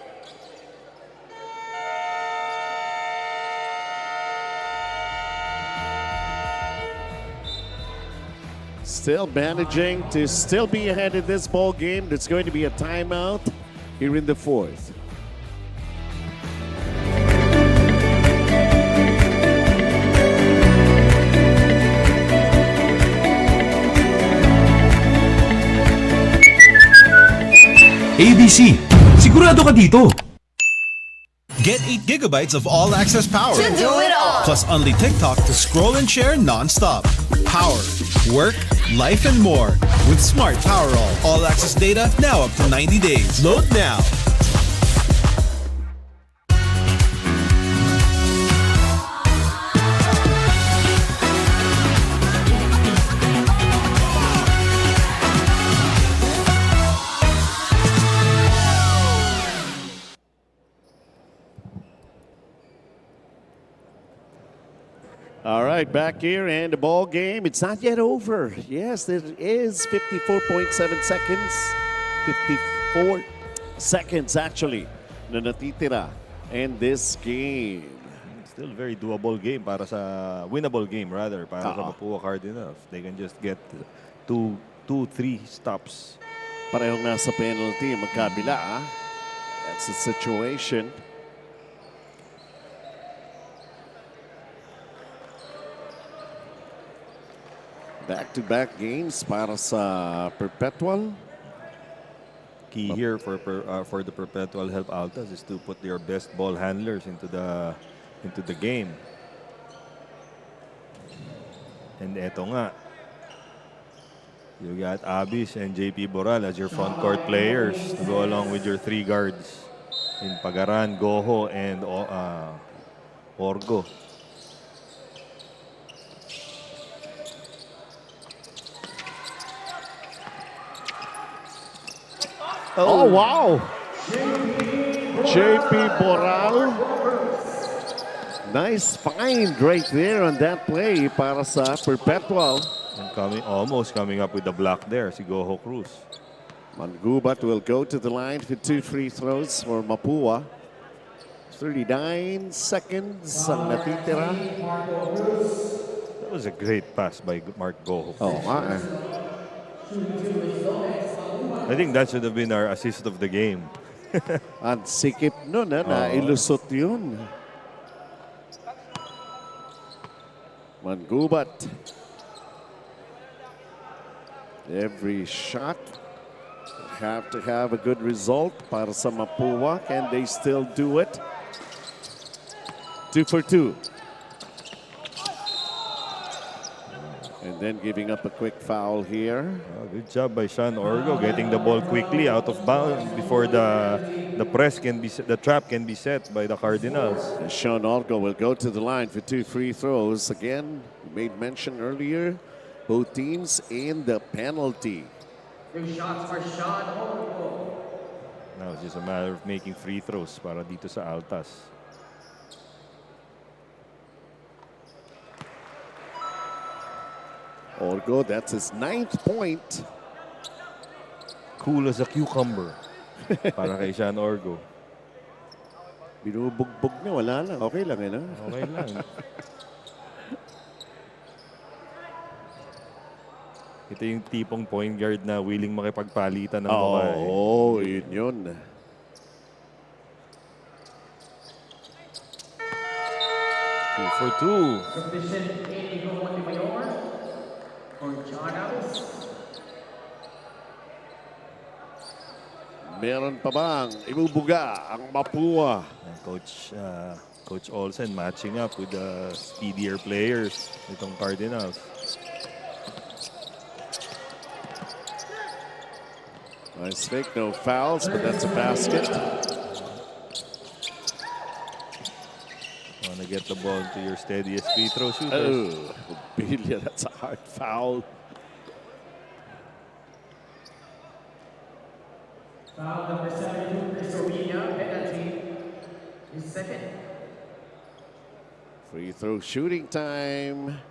Still managing to still be ahead in this ball game. There's going to be a timeout here in the 4th. ABC, sigurado ka dito. Get 8 gigabytes of all-access power. To do it all. Plus only TikTok to scroll and share non-stop. Power, work, life, and more. With Smart Power All-access data now up to 90 days. Load now. All right, back here and the ball game. It's not yet over. Yes, there is 54.7 seconds. 54 seconds actually na natitira in this game. Still very doable game para sa winnable game rather para sa Mapua Cardinals. They can just get 2-3 stops. Parehong nasa penalty magkabila. That's the situation. Back-to-back games para sa Perpetual. Key here for the Perpetual help Altas is to put their best ball handlers into the game. And eto nga, you got Abis and JP Boral as your front court players to go along with your 3 guards in Pagaran, Goho, and Orgo. Oh, wow! JP Boral. Nice find right there on that play para sa Perpetual. And almost coming up with the block there, si Goho Cruz. Mangubat will go to the line for 2 free throws for Mapua. 39 seconds ang natitira. That was a great pass by Mark Goho. Oh, I think that should have been our assist of the game. Ang sikip nun, nailusot yun. Mangubat. Every shot have to have a good result para sa Mapua. Can they still do it? 2 for 2. And then giving up a quick foul here. Good job by Sean Orgo getting the ball quickly out of bounds before the trap can be set by the Cardinals. Sean Orgo will go to the line for 2 free throws. Again, we made mention earlier, both teams in the penalty. 3 shots for Sean Orgo. Now it's just a matter of making free throws para dito sa Altas. Orgo, that's his 9th point. Cool as a cucumber. Para kay Sean Orgo. Binubugbog na, wala lang. Okay lang, no? Okay lang. Ito yung tipong point guard na willing makipagpalitan ng babae. Oh, yun. 2 for 2. Submission Inigo Montemayor for John Abis. Meron pa bang ibubuga ang Mapua? Coach Olsen matching up with the speedier players itong Cardinals. Nice fake, no fouls, but that's a basket. Want to get the ball to your steadiest free throw shooters. Oh, Bilia, that's a hard foul. Foul number 72, Chris Ovina, penalty is second. Free throw shooting time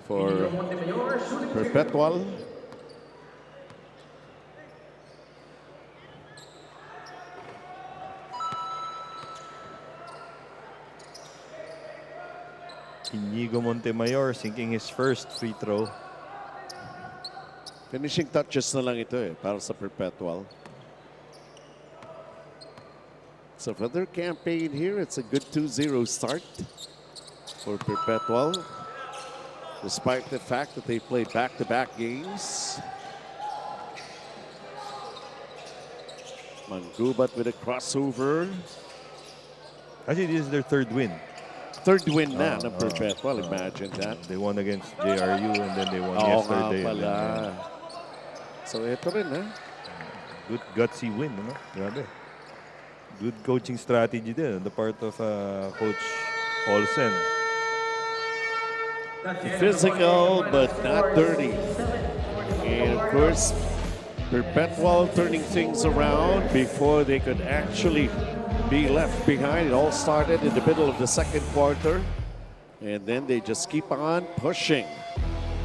for Inigo Montemayor, shooting Perpetual. Inigo Montemayor sinking his first free throw. Finishing touches na lang ito para sa Perpetual. So for their campaign here, it's a good 2-0 start for Perpetual. Despite the fact that they played back-to-back games. Mangubat with a crossover. Actually, this is their third win. Third win na ng Perpetual, imagine that. They won against JRU and then they won yesterday. Pala. So ito rin, Good gutsy win, no? Grabe. Good coaching strategy there on the part of Coach Olsen. Physical, but not dirty. And of course, Perpetual turning things around before they could actually be left behind. It all started in the middle of the second quarter. And then they just keep on pushing.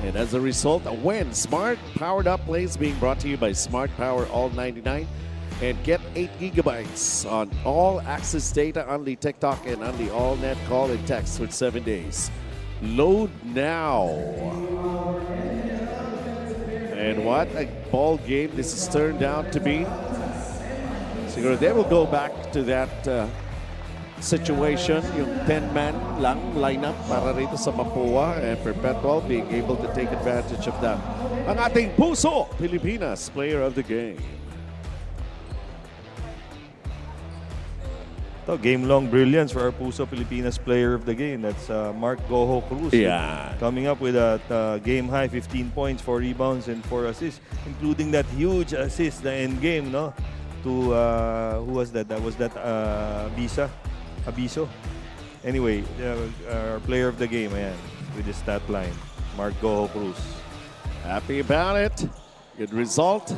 And as a result, a win. Smart powered up plays being brought to you by Smart Power All 99. And get 8 gigabytes on all access data, only TikTok and only all net call and text for 7 days. Load now. And what a ball game this has turned out to be. Siguro they will go back to that situation, yung 10-man lang lineup para rito sa Mapua, and Perpetual being able to take advantage of that. Ang ating Puso Pilipinas Player of the Game. Game-long brilliance for our Puso Pilipinas Player of the Game. That's Mark Goho Cruz. Yeah. Coming up with a game-high 15 points, 4 rebounds, and 4 assists, including that huge assist, the end game, no? To, who was that? That was that Abiso. Anyway, our Player of the Game, ayan, with the stat line, Mark Goho Cruz. Happy about it. Good result.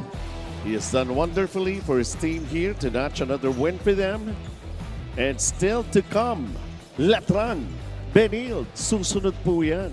He has done wonderfully for his team here to notch another win for them. And still to come, Latran, Benil, susunod po yan.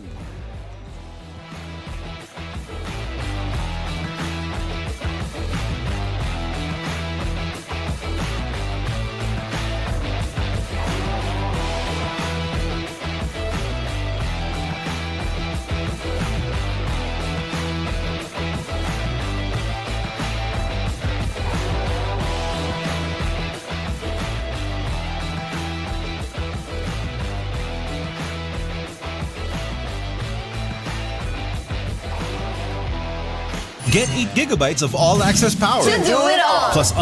Get 8 gigabytes of all-access power. To do it all. Plus